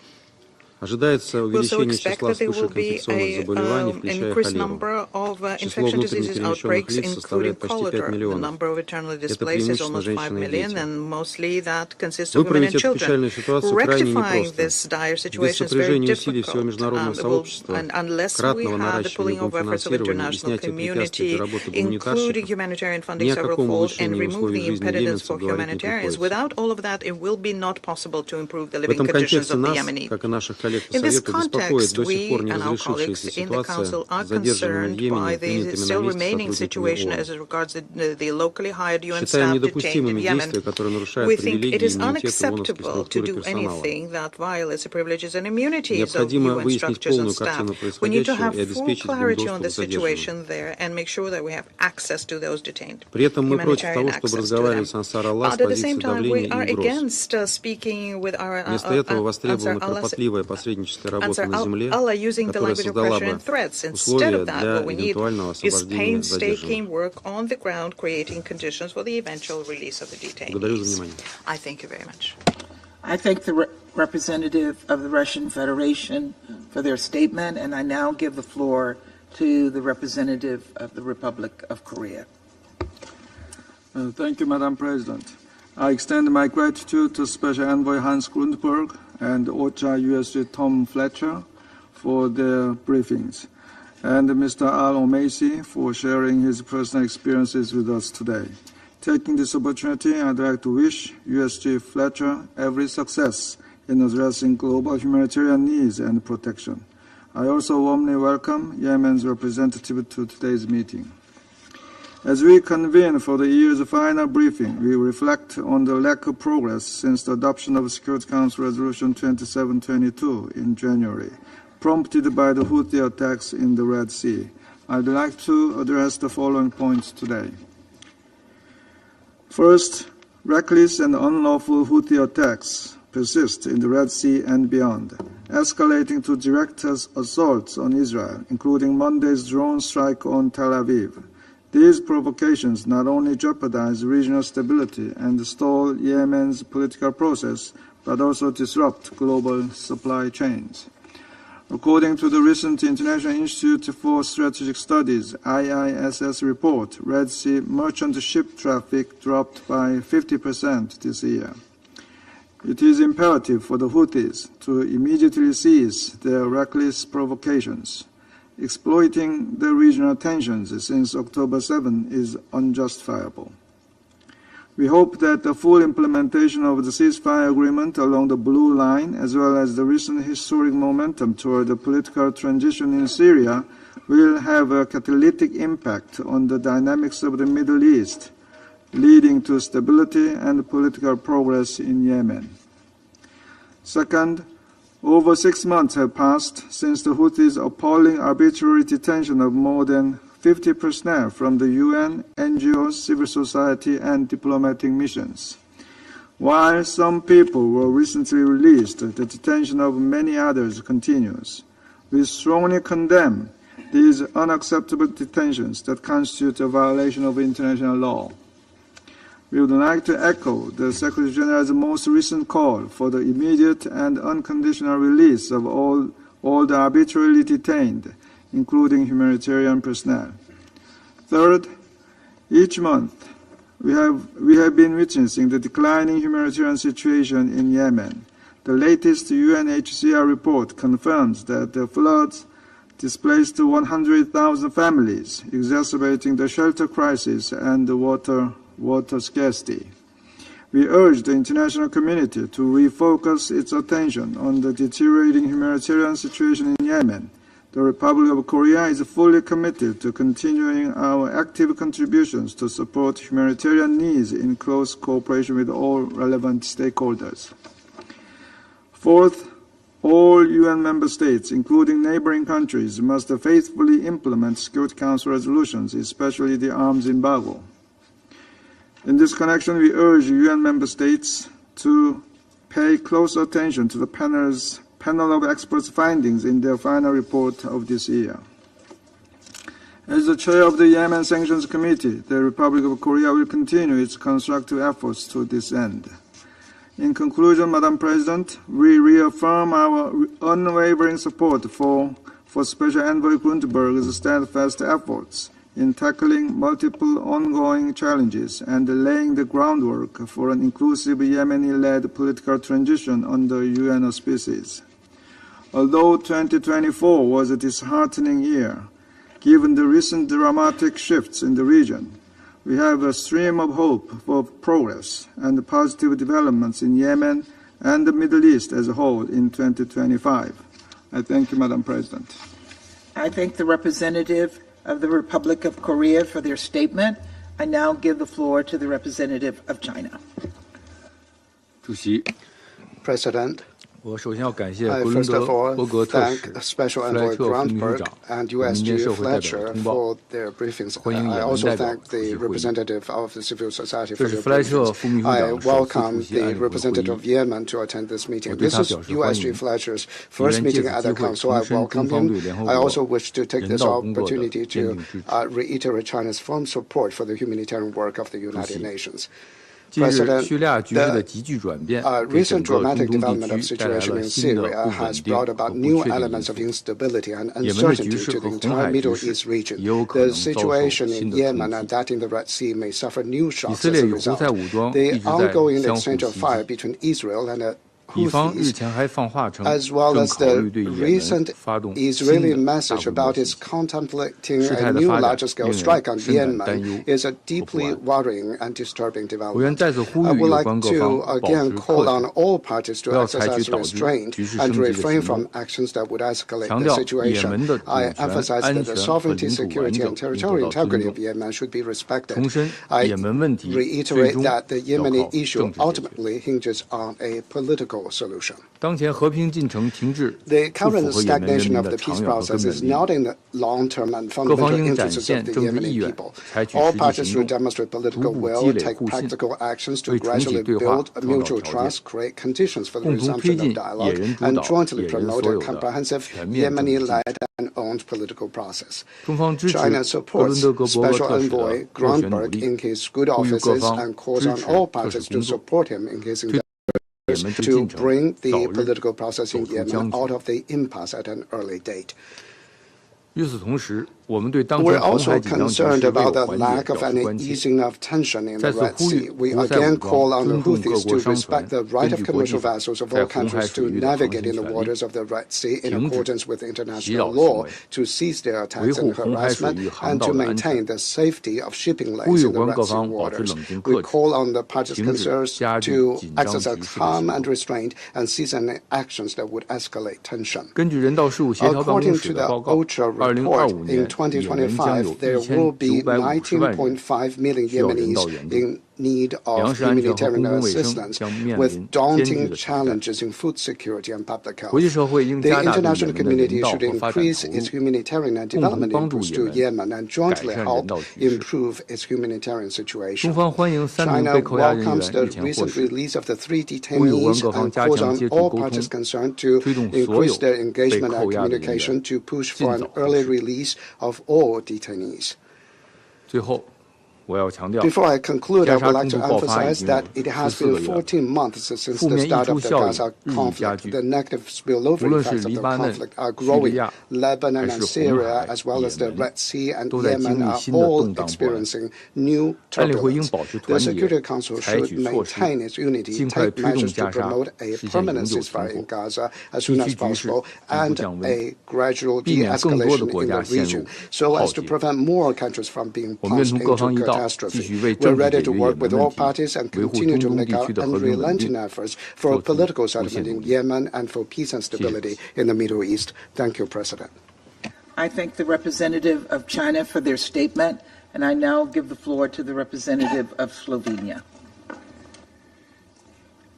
Ожидается We also увеличение expect числа that there will вспышек be инфекционных заболеваний, an включая increased холеру. number of Число infection внутренне diseases перемещенных outbreaks, лиц including составляет почти 5 cholera. The миллионов. number of internally Это displaced is преимущественно almost 5 женщины и million, дети. and mostly that consists of women Выправить and эту children. печальную ситуацию крайне Rectifying непросто. this dire Без situation is very сопряжения усилий всего difficult, международного сообщества, unless we кратного have the pulling наращивания of efforts of финансирования и international снятия препятствий для community, работы including гуманитарщиков, humanitarian funding ни о several каком fold, and улучшении условий removing жизни impediments йеменцев for говорить не humanitarians. приходится. Without all of that, it will be not possible to improve the В living этом conditions контексте of the нас, Yemeni. как и наших коллег по In this Совету, беспокоит context, до сих пор we не and our разрешившаяся colleagues in the ситуация Council are с задержанными в concerned by Йемене the принятыми на still месте remaining situation сотрудниками as ООН. regards the locally hired UN Считаем staff detained in недопустимыми Yemen. действия, которые нарушают We think it привилегии и is иммунитеты ООНовской unacceptable to структуры do персонала. anything that violates the privileges and immunities of Необходимо UN выяснить structures and полную staff. картину We need to происходящего have и full обеспечить им clarity on доступ the к задержанным. situation there and make sure that we have access to those detained. При этом мы против Humanitarian того, access чтобы to them. разговаривать с Ансар Аллах с But at the позиции same time, давления we are и угроз. against speaking with our Вместо этого востребована Ansar Allah кропотливая посредническая работа Ansar на земле, Allah using the которая language of создала pressure бы and threats. Instead условия of that, для what we need эвентуального is освобождения задержанных. painstaking work on the ground, creating conditions for the eventual release of the Благодарю за detainees. внимание. I thank you very much. I thank the representative of the Russian Federation for their statement, and I now give the floor to the representative of the Republic of Korea. Thank you, Madam President. I extend my gratitude to Special Envoy Hans Grundberg and OCHA USG Tom Fletcher for their briefings, and Mr. Al Omaisi for sharing his personal experiences with us today. Taking this opportunity, I'd like to wish USG Fletcher every success in addressing global humanitarian needs and protection. I also warmly welcome Yemen's representative to today's meeting. As we convene for the year's final briefing, we reflect on the lack of progress since the adoption of Security Council Resolution 2722 in January, prompted by the Houthi attacks in the Red Sea. I'd like to address the following points today. First, reckless and unlawful Houthi attacks persist in the Red Sea and beyond, escalating to direct assaults on Israel, including Monday's drone strike on Tel Aviv. These provocations not only jeopardize regional stability and stall Yemen's political process, but also disrupt global supply chains. According to the recent International Institute for Strategic Studies, IISS report, Red Sea merchant ship traffic dropped by 50% this year. It is imperative for the Houthis to immediately cease their reckless provocations. Exploiting the regional tensions since October 7 is unjustifiable. We hope that the full implementation of the ceasefire agreement along the Blue Line, as well as the recent historic momentum toward the political transition in Syria, will have a catalytic impact on the dynamics of the Middle East, leading to stability and political progress in Yemen. Second, over 6 months have passed since the Houthis' appalling arbitrary detention of more than 50 personnel from the UN, NGOs, civil society, and diplomatic missions. While some people were recently released, the detention of many others continues. We strongly condemn these unacceptable detentions that constitute a violation of international law. We would like to echo the Secretary General's most recent call for the immediate and unconditional release of all the arbitrarily detained, including humanitarian personnel. Third, each month we have been witnessing the declining humanitarian situation in Yemen. The latest UNHCR report confirms that the floods displaced 100,000 families, exacerbating the shelter crisis and the water scarcity. We urge the international community to refocus its attention on the deteriorating humanitarian situation in Yemen. The Republic of Korea is fully committed to continuing our active contributions to support humanitarian needs in close cooperation with all relevant stakeholders. Fourth, all UN member states, including neighboring countries, must faithfully implement Security Council resolutions, especially the arms embargo. In this connection, we urge UN member states to pay close attention to the panel of experts' findings in their final report of this year. As the chair of the Yemen Sanctions Committee, the Republic of Korea will continue its constructive efforts to this end. In conclusion, Madam President, we reaffirm our unwavering support for Special Envoy Grundberg's steadfast efforts in tackling multiple ongoing challenges and laying the groundwork for an inclusive Yemeni-led political transition under UN auspices. Although 2024 was a disheartening year, given the recent dramatic shifts in the region, we have a stream of hope for progress and positive developments in Yemen and the Middle East as a whole in 2025. I thank you, Madam President. I thank the representative of the Republic of Korea for their statement. I now give the floor to the representative of China. President, I first of all thank Special Envoy Grundberg and USG Fletcher for their briefings. I also thank the representative of the civil society for their briefings. I welcome the representative of Yemen to attend this meeting. This is USG Fletcher's first meeting at the Council. I welcome him. I also wish to take this opportunity to reiterate China's firm support for the humanitarian work of the United Nations. President, the recent dramatic development of the situation in Syria has brought about new elements of instability and uncertainty to the entire Middle East region. The situation in Yemen and that in the Red Sea may suffer new shocks as a result. The ongoing exchange of fire between Israel and the Houthis, as well as the recent Israeli message about its contemplating a new larger-scale strike on Yemen, is a deeply worrying and disturbing development. I would like to again call on all parties to exercise restraint and refrain from actions that would escalate the situation. I emphasize that the sovereignty, security, and territorial integrity of Yemen should be respected. I reiterate that the Yemeni issue ultimately hinges on a political solution. The current stagnation of the peace process is not in the long-term and fundamental interests of the Yemeni people. All parties should demonstrate political will, take practical actions to gradually build mutual trust, create conditions for the resumption of dialogue, and jointly promote a comprehensive Yemeni-led and owned political process. China supports Special Envoy Grundberg in his good offices and calls on all parties to support him in his endeavors to bring the political process in Yemen out of the impasse at an early date. We're also concerned about the lack of any easing of tension in the Red Sea. We again call on the Houthis to respect the right of commercial vessels of all countries to navigate in the waters of the Red Sea in accordance with international law, to cease their attacks and harassment, and to maintain the safety of shipping lanes in the Red Sea waters. We call on the parties concerned to exercise calm and restraint and cease any actions that would escalate tension. According to the OCHA report, in 2025, there will be 19.5 million Yemenis in need of humanitarian assistance, with daunting challenges in food security and public health. The international community should increase its humanitarian and development inputs to Yemen and jointly help improve its humanitarian situation. China welcomes the recent release of the 3 detainees and calls on all parties concerned to increase their engagement and communication to push for an early release of all detainees. Before I conclude, I would like to emphasize that it has been 14 months since the start of the Gaza conflict. The negative spillover effects of the conflict are growing. Lebanon and Syria, as well as the Red Sea and Yemen, are all experiencing new turbulence. The Security Council should maintain its unity, take measures to promote a permanent ceasefire in Gaza as soon as possible, and a gradual de-escalation in the region, so as to prevent more countries from being plunged into catastrophe. We're ready to work with all parties and continue to make our unrelenting efforts for a political settlement in Yemen and for peace and stability in the Middle East. Thank you, President. I thank the representative of China for their statement, and I now give the floor to the representative of Slovenia.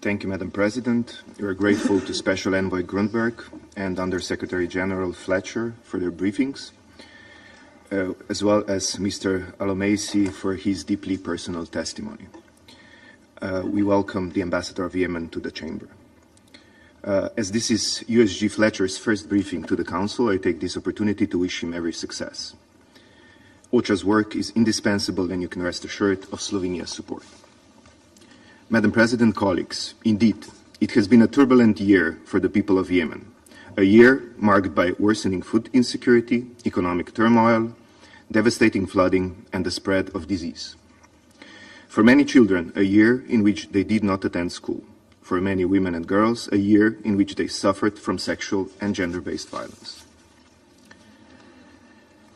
Thank you, Madam President. We are grateful to Special Envoy Grundberg and Under-Secretary General Fletcher for their briefings, as well as Mr. Al-Omeisi for his deeply personal testimony. We welcome the Ambassador of Yemen to the Chamber. As this is USG Fletcher's first briefing to the Council, I take this opportunity to wish him every success. OCHA's work is indispensable, and you can rest assured of Slovenia's support. Madam President, colleagues, indeed, it has been a turbulent year for the people of Yemen, a year marked by worsening food insecurity, economic turmoil, devastating flooding, and the spread of disease. For many children, a year in which they did not attend school. For many women and girls, a year in which they suffered from sexual and gender-based violence.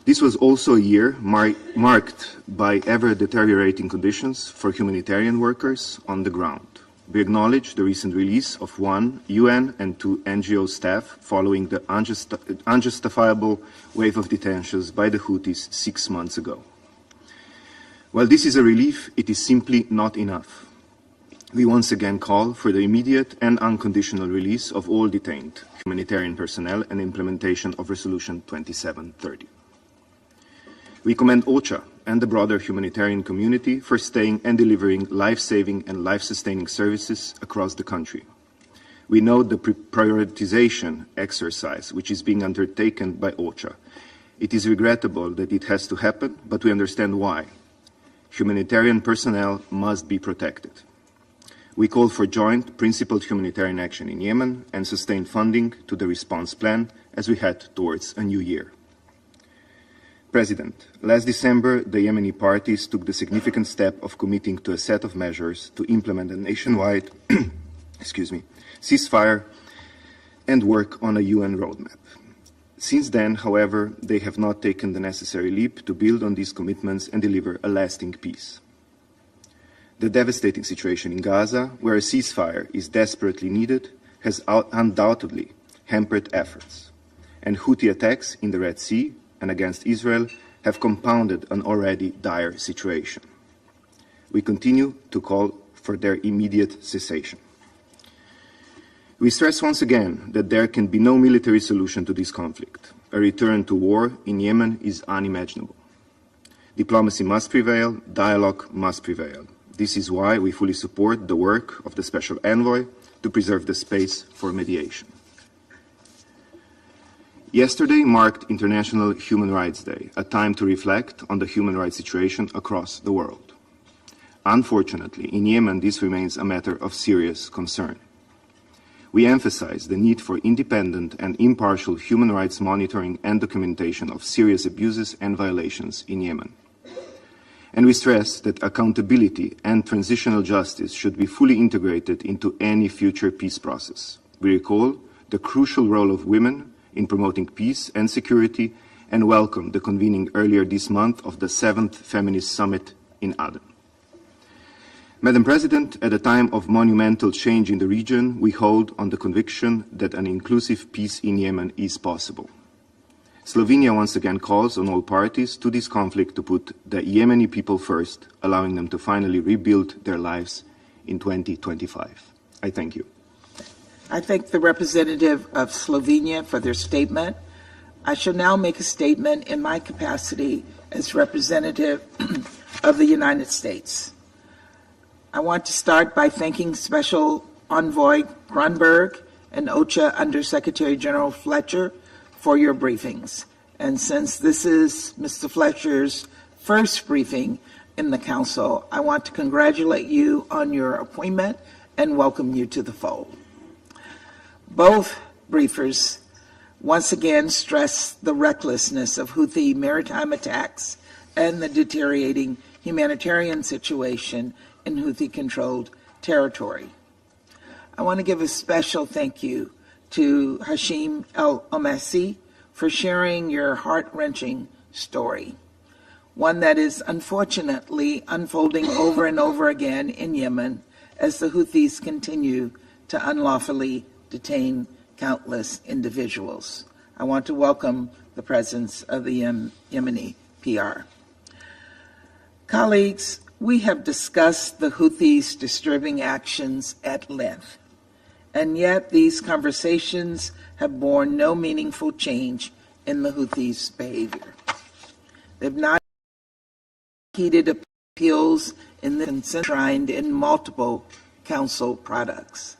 This was also a year marked by ever-deteriorating conditions for humanitarian workers on the ground. We acknowledge the recent release of 1 UN and 2 NGO staff following the unjustifiable wave of detentions by the Houthis 6 months ago. While this is a relief, it is simply not enough. We once again call for the immediate and unconditional release of all detained humanitarian personnel and implementation of Resolution 2730. We commend OCHA and the broader humanitarian community for staying and delivering life-saving and life-sustaining services across the country. We note the prioritization exercise which is being undertaken by OCHA. It is regrettable that it has to happen, but we understand why. Humanitarian personnel must be protected. We call for joint, principled humanitarian action in Yemen and sustained funding to the response plan as we head towards a new year. President, last December, the Yemeni parties took the significant step of committing to a set of measures to implement a nationwide ceasefire and work on a UN roadmap. Since then, however, they have not taken the necessary leap to build on these commitments and deliver a lasting peace. The devastating situation in Gaza, where a ceasefire is desperately needed, has undoubtedly hampered efforts, and Houthi attacks in the Red Sea and against Israel have compounded an already dire situation. We continue to call for their immediate cessation. We stress once again that there can be no military solution to this conflict. A return to war in Yemen is unimaginable. Diplomacy must prevail, dialogue must prevail. This is why we fully support the work of the Special Envoy to preserve the space for mediation. Yesterday marked International Human Rights Day, a time to reflect on the human rights situation across the world. Unfortunately, in Yemen, this remains a matter of serious concern. We emphasize the need for independent and impartial human rights monitoring and documentation of serious abuses and violations in Yemen. And we stress that accountability and transitional justice should be fully integrated into any future peace process. We recall the crucial role of women in promoting peace and security and welcome the convening earlier this month of the 7th Feminist Summit in Aden. Madam President, at a time of monumental change in the region, we hold on the conviction that an inclusive peace in Yemen is possible. Slovenia once again calls on all parties to this conflict to put the Yemeni people first, allowing them to finally rebuild their lives in 2025. I thank you. I thank the representative of Slovenia for their statement. I shall now make a statement in my capacity as representative of the United States. I want to start by thanking Special Envoy Grunberg and OCHA Undersecretary General Fletcher for your briefings. And since this is Mr. Fletcher's first briefing in the Council, I want to congratulate you on your appointment and welcome you to the fold. Both briefers once again stress the recklessness of Houthi maritime attacks and the deteriorating humanitarian situation in Houthi-controlled territory. I want to give a special thank you to Hashim El-Omasi for sharing your heart-wrenching story, one that is unfortunately unfolding over and over again in Yemen as the Houthis continue to unlawfully detain countless individuals. I want to welcome the presence of the Yemeni PR. Colleagues, we have discussed the Houthis' disturbing actions at length, and yet these conversations have borne no meaningful change in the Houthis' behavior. They've not heeded appeals enshrined in multiple Council products.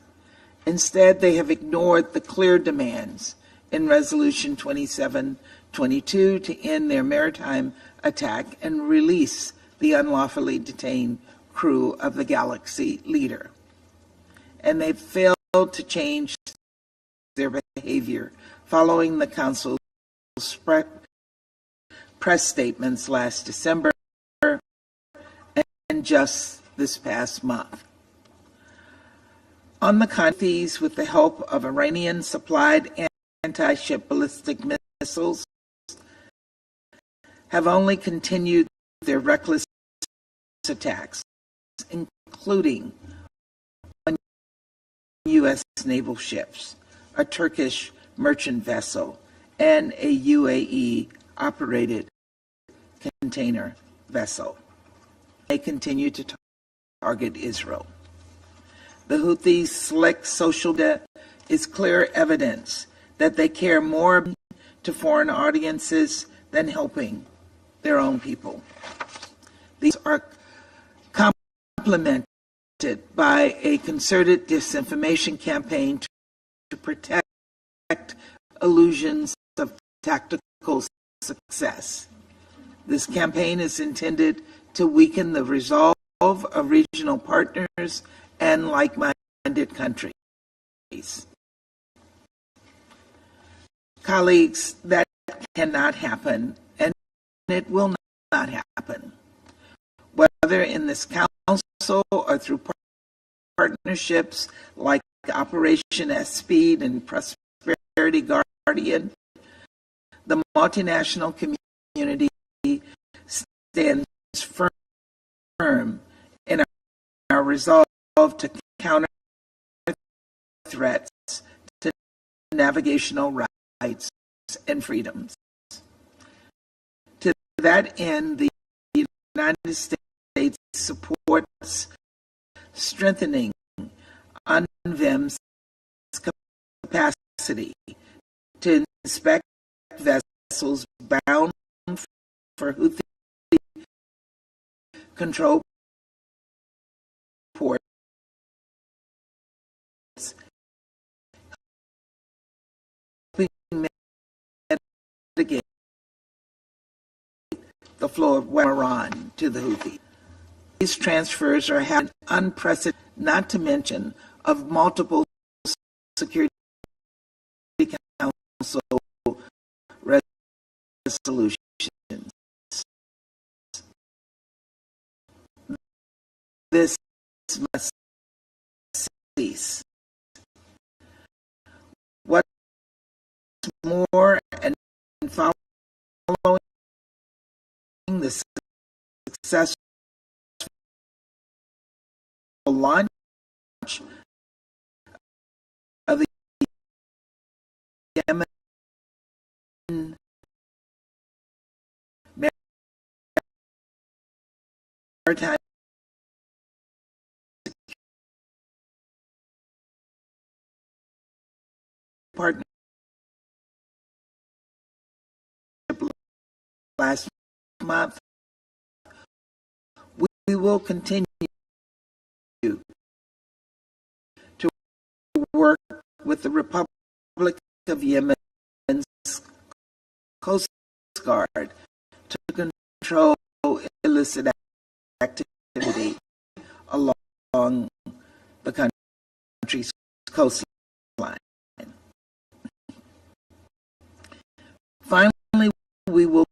Instead, they have ignored the clear demands in Resolution 2722 to end their maritime attack and release the unlawfully detained crew of the Galaxy leader. And they failed to change their behavior following the Council's press statements last December and just this past month. On the contrary, with the help of Iranian-supplied anti-ship ballistic missiles, have only continued their reckless attacks, including on U.S. naval ships, a Turkish merchant vessel, and a UAE-operated container vessel. They continue to target Israel. The Houthis' slick social media is clear evidence that they care more to foreign audiences than helping their own people. These are complemented by a concerted disinformation campaign to protect illusions of tactical success. This campaign is intended to weaken the resolve of regional partners and like-minded countries. Colleagues, that cannot happen, and it will not happen, whether in this council or through partnerships like Operation S-Speed and Prosperity Guardian. The multinational community stands firm in our resolve to counter threats to navigational rights and freedoms. To that end, the United States supports strengthening UNVIM's capacity to inspect vessels bound for Houthi-controlled ports, helping mitigate the flow of Iran to the Houthi. These transfers are happening unprecedented, not to mention of multiple Security Council resolutions. This must cease. What's more, and following the successful launch of the Yemen maritime partnership last month, we will continue to work with the Republic of Yemen's Coast Guard to control illicit activity along the country's coastline. Finally, we will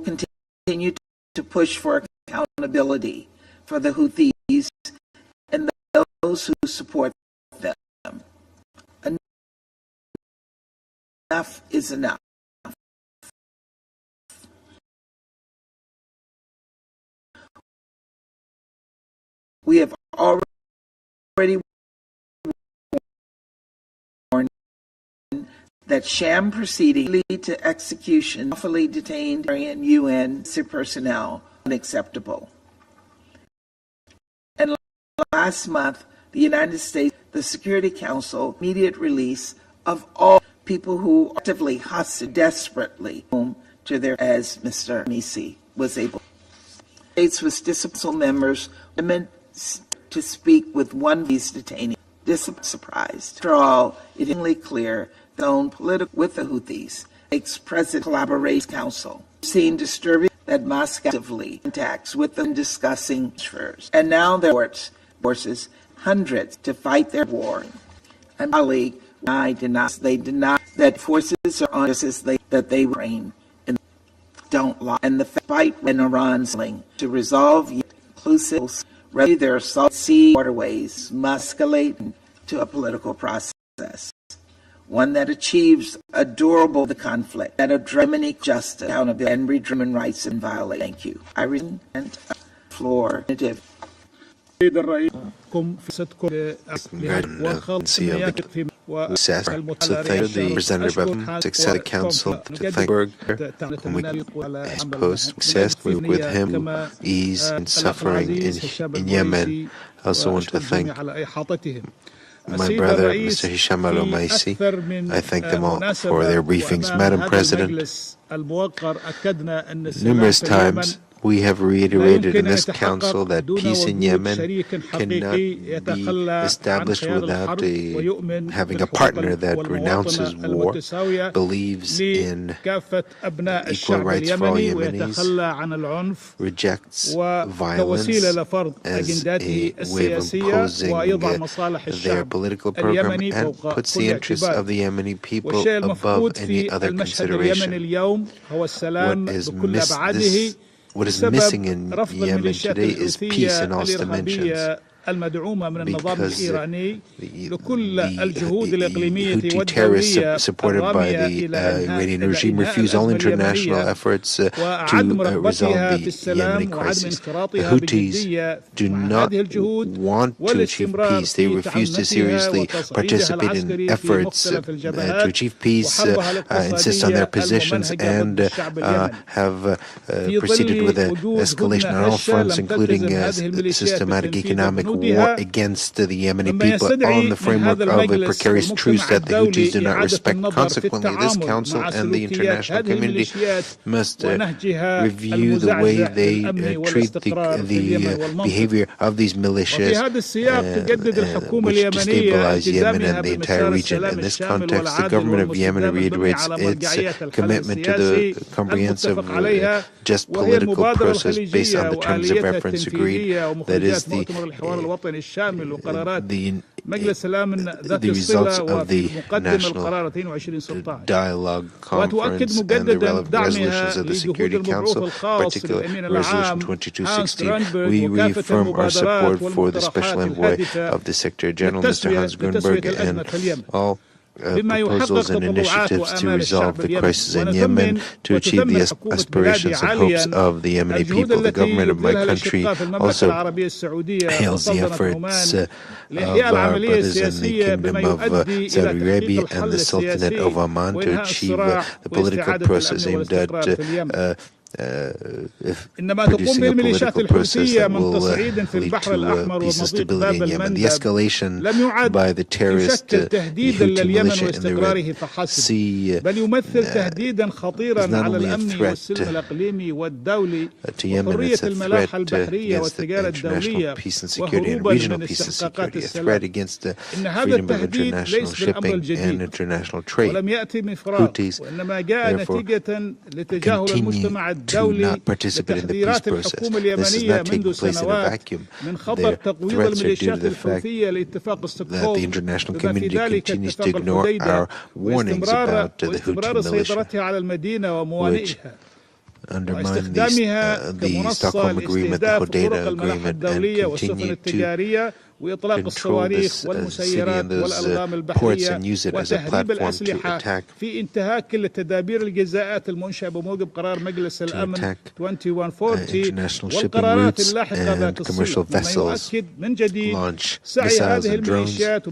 continue to push for accountability for the Houthis and those who support them. Enough is enough. We have already warned that sham proceedings lead to execution of lawfully detained UN personnel unacceptable. And last month, the United States, the Security Council, immediate release of all people who actively hostage desperately to their, as Mr. Misi was able. States with disciplined members meant to speak with one of these detainees. Surprised. After all, it is clear their own political with the Houthis makes President Collaboration Council. Seen disturbing that Moscow actively contacts with them discussing transfers. And now there are forces, hundreds, to fight their war. And my colleague, they deny that forces are on that they train and don't lie. And the fight in Iran's link to resolve inclusive, rather their assault sea waterways must escalate to a political process. One that achieves a durable conflict, that addresses justice, accountability, and human rights and violate. Thank you. I resent floor. So thank the Representative of Success Council to thank Berg his post success with him ease and suffering in Yemen. I also want to thank my brother, Mr. Hisham Al-Omaisi. I thank them all for their briefings. Madam President, numerous times we have reiterated in this Council that peace in Yemen cannot be established without having a partner that renounces war, believes in equal rights for all Yemenis, rejects violence as a way of imposing their political program, and puts the interests of the Yemeni people above any other consideration. What is missing in Yemen today is peace in all dimensions, because the Houthi terrorists supported by the Iranian regime refuse all international efforts to resolve the Yemeni crisis. The Houthis do not want to achieve peace. They refuse to seriously participate in efforts to achieve peace, insist on their positions, and have proceeded with an escalation on all fronts, including systematic economic war against the Yemeni people on the framework of a precarious truce that the Houthis do not respect. Consequently, this Council and the international community must review the way they treat the behavior of these militias, which destabilize Yemen and the entire region. In this context, the government of Yemen reiterates its commitment to the comprehensive, just political process based on the terms of reference agreed, that is the results of the National Dialogue Conference and the relevant resolutions of the Security Council, particularly Resolution 2216. We reaffirm our support for the Special Envoy of the Secretary General, Mr. Hans Grunberg, and all proposals and initiatives to resolve the crisis in Yemen, to achieve the aspirations and hopes of the Yemeni people. The government of my country also hails the efforts of our brothers in the Kingdom of Saudi Arabia and the Sultanate of Oman to achieve the political process aimed at producing a political process that will lead to peace and stability in Yemen. The escalation by the terrorist Houthi militia in the Red Sea is not only a threat to Yemen, it's a threat against the international peace and security and regional peace and security, a threat against the freedom of international shipping and international trade. Houthis, therefore, continue to not participate in the peace process. This is not taking place in a vacuum. Their threats are due to the fact that the international community continues to ignore our warnings about the Houthi militia, which undermine the Stockholm Agreement, the Hodeidah Agreement, and continue to control this city and those ports and use it as a platform to attack international shipping routes and commercial vessels, launch missiles and drones, and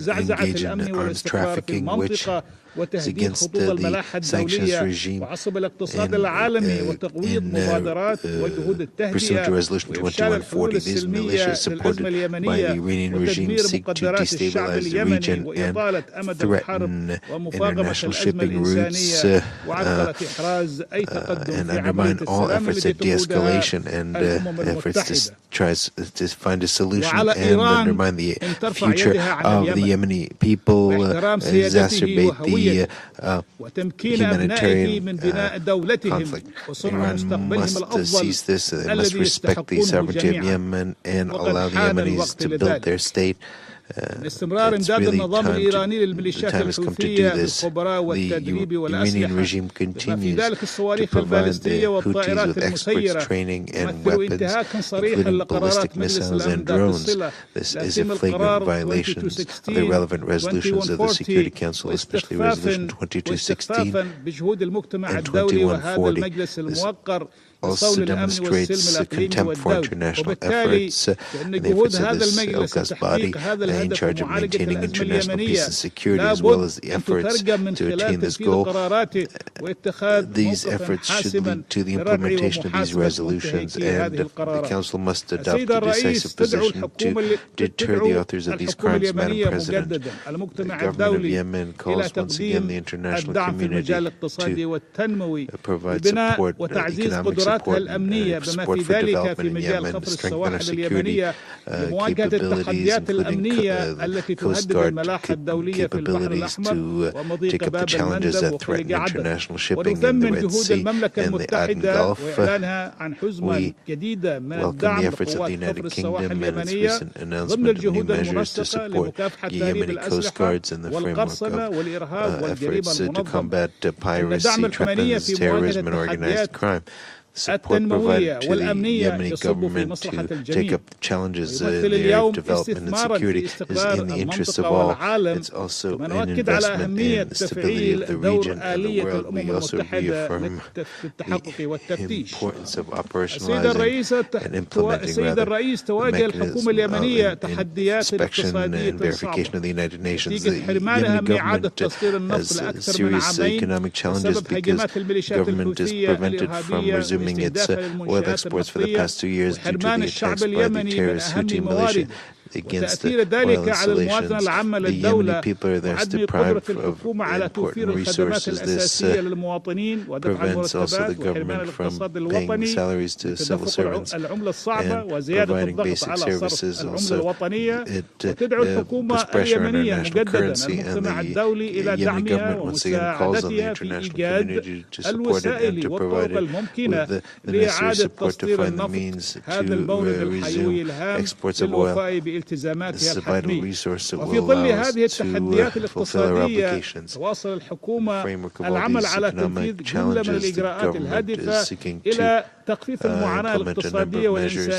engage in arms trafficking, which is against the sanctions regime pursuant to Resolution 2140. These militias supported by the Iranian regime seek to destabilize the region and threaten international shipping routes and undermine all efforts at de-escalation and efforts to find a solution and undermine the future of the Yemeni people, exacerbate the humanitarian conflict. Iran must seize this, they must respect the sovereignty of Yemen and allow the Yemenis to build their state. It's really the time has come to do this. The Iranian regime continues to provide the Houthis with experts, training, and weapons, including ballistic missiles and drones. This is a flagrant violation of the relevant resolutions of the Security Council, especially Resolution 2216 and 2140. This also demonstrates contempt for international efforts, and the efforts of this august body in charge of maintaining international peace and security, as well as the efforts to attain this goal. These efforts should lead to the implementation of these resolutions, and the Council must adopt a decisive position to deter the authors of these crimes. Madam President, the government of Yemen calls once again the international community to provide support, economic support, and support for development in Yemen, strengthen our security capabilities, including the Coast Guard capabilities to take up the challenges that threaten international shipping in the Red Sea and the Aden Gulf. We welcome the efforts of the United Kingdom and its recent announcement of new measures to support the Yemeni Coast Guards in the framework of efforts to combat piracy, terrorism, and organized crime. Support provided to the Yemeni government to take up challenges in the area of development and security is in the interests of all. It's also an investment in the stability of the region and the world. We also reaffirm the importance of operationalizing and implementing the mechanism of inspection and verification of the United Nations. The Yemeni government has serious economic challenges because the government is prevented from resuming its oil exports for the past 2 years due to the attacks by the terrorist Houthi militia against the oil installations. The Yemeni people are thus deprived of important resources. This prevents also the government from paying salaries to civil servants and providing basic services. Also, it puts pressure on our national currency, and the Yemeni government once again calls on the international community to support it and to provide it with the necessary support to find the means to resume exports of oil. This is a vital resource that will allow us to fulfill our obligations. The framework of all these economic challenges, the government is seeking to implement a number of measures to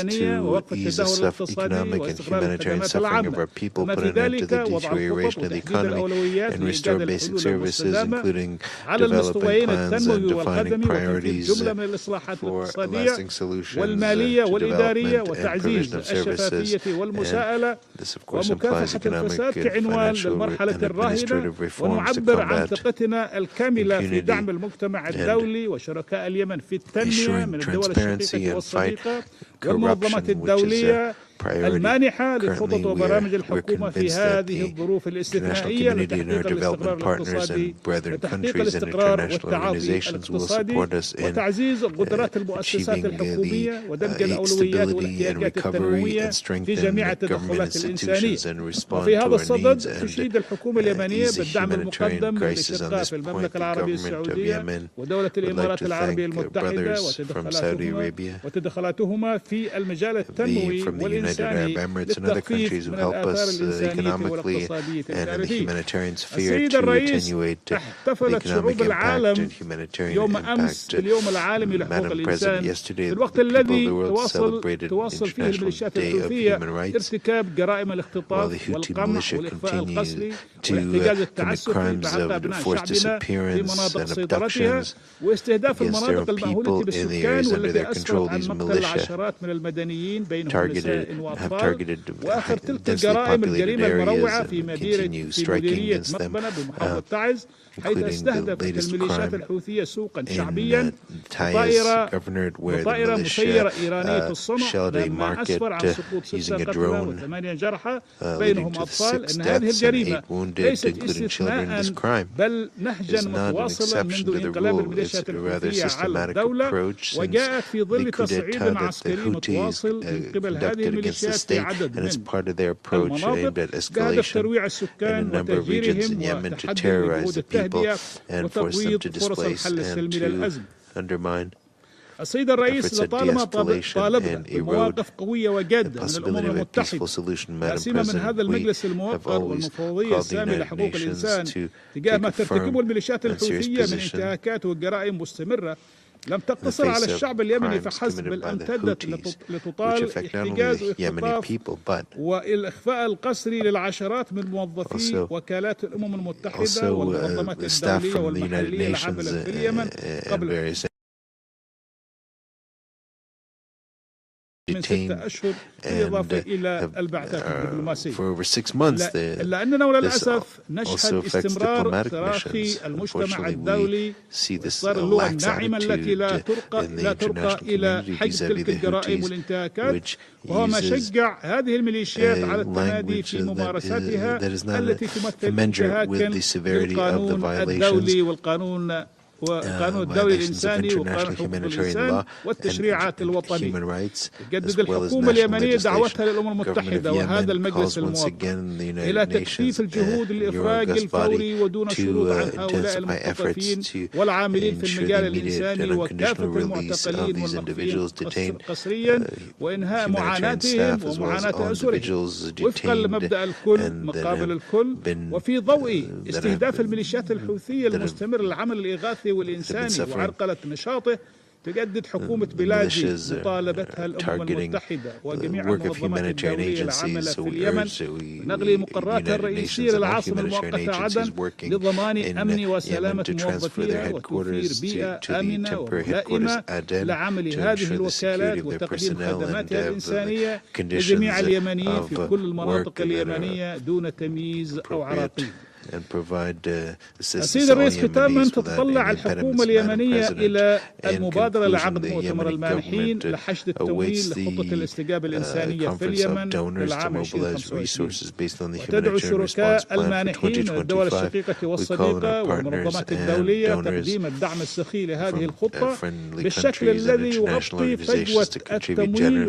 ease the economic and humanitarian suffering of our people, put an end to the deterioration of the economy, and restore basic services, including developing plans and defining priorities for a lasting solution to development and provision of services. This, of course, implies economic, financial, and administrative reforms to combat impunity and ensuring transparency and fight corruption, which is a priority. Currently, we're convinced that the international community and our development partners and brethren countries and international organizations will support us in achieving the stability and recovery and strengthen government institutions and respond to our needs and ease the humanitarian crisis. On this point, the government of Yemen would like to thank our brothers from Saudi Arabia, from the United Arab Emirates and other countries who help us economically and in the humanitarian sphere to attenuate the economic impact and humanitarian impact. Madam President, yesterday the people of the world celebrated International Day of Human Rights, while the Houthi militia continues to commit crimes of forced disappearance and abductions against their own people in the areas under their control. These militia targeted have targeted densely populated areas and continue striking against them, including the latest crime in Taiz Governorate, where the militia shelled a market using a drone, leading to 6 deaths and 8 wounded, including children. This crime is not an exception to the rule. It's a rather systematic approach since the coup d'etat that the Houthis conducted against the state, and it's part of their approach aimed at escalation in a number of regions in Yemen to terrorize the people and force them to displace and to undermine السيد الرئيس لطالما طالبنا بمواقف قوية وجادة من الأمم المتحدة لا سيما من هذا المجلس الموقر والمفوضية السامي لحقوق الإنسان تجاه ما ترتكبه الميليشيات الحوثية من انتهاكات وجرائم مستمرة لم تقتصر على الشعب اليمني فحسب بل امتدت لتطال احتجاز واختطاف والإخفاء القسري للعشرات من موظفي وكالات الأمم المتحدة والمنظمات الدولية والمحلية العاملة في اليمن قبل من 6 أشهر بالإضافة إلى البعثات الدبلوماسية. إلا أننا وللأسف نشهد استمرار تراخي المجتمع الدولي وإصدار اللغة الناعمة التي لا ترقى إلى حجم تلك الجرائم والانتهاكات، وهو ما شجع هذه الميليشيات على التمادي في ممارساتها التي تمثل انتهاكا للقانون الدولي والقانون الدولي الإنساني وقانون حقوق الإنسان والتشريعات الوطنية. تجدد الحكومة اليمنية دعوتها للأمم المتحدة وهذا المجلس الموقر إلى تكثيف الجهود للإفراج الفوري ودون شروط عن هؤلاء المختطفين والعاملين في المجال الإنساني وكافة المعتقلين والمخفيين قسريا وإنهاء معاناتهم ومعاناة أسرهم وفقا لمبدأ الكل مقابل الكل، وفي ضوء استهداف الميليشيات الحوثية المستمر للعمل الإغاثي والإنساني وعرقلة نشاطه. تجدد حكومة بلادي مطالبتها الأمم المتحدة وجميع المنظمات الدولية العاملة في اليمن نقل مقراتها الرئيسية للعاصمة المؤقتة عدن لضمان أمن وسلامة موظفيها وتوفير بيئة آمنة وملائمة لعمل هذه الوكالات وتقديم خدماتها الإنسانية لجميع اليمنيين في كل المناطق اليمنية دون تمييز أو عراقيل. السيد الرئيس ختاما تتطلع الحكومة اليمنية إلى المبادرة لعقد مؤتمر المانحين لحشد التمويل لخطة الاستجابة الإنسانية في اليمن للعام 2025 وتدعو الشركاء المانحين من الدول الشقيقة والصديقة والمنظمات الدولية تقديم الدعم السخي لهذه الخطة بالشكل الذي يغطي فجوة التمويل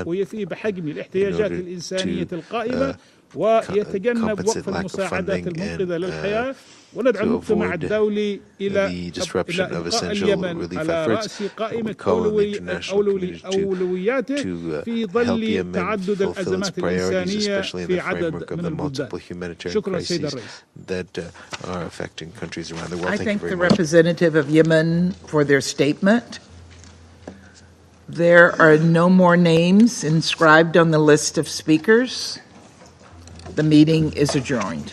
ويفي بحجم الاحتياجات الإنسانية القائمة ويتجنب وقف المساعدات المنقذة للحياة، وندعو المجتمع الدولي إلى إبقاء اليمن على رأس قائمة أولوياته في ظل تعدد الأزمات الإنسانية في عدد من البلدان. شكرا سيد الرئيس. I thank the representative of Yemen for their statement. There are no more names inscribed on the list of speakers. The meeting is adjourned.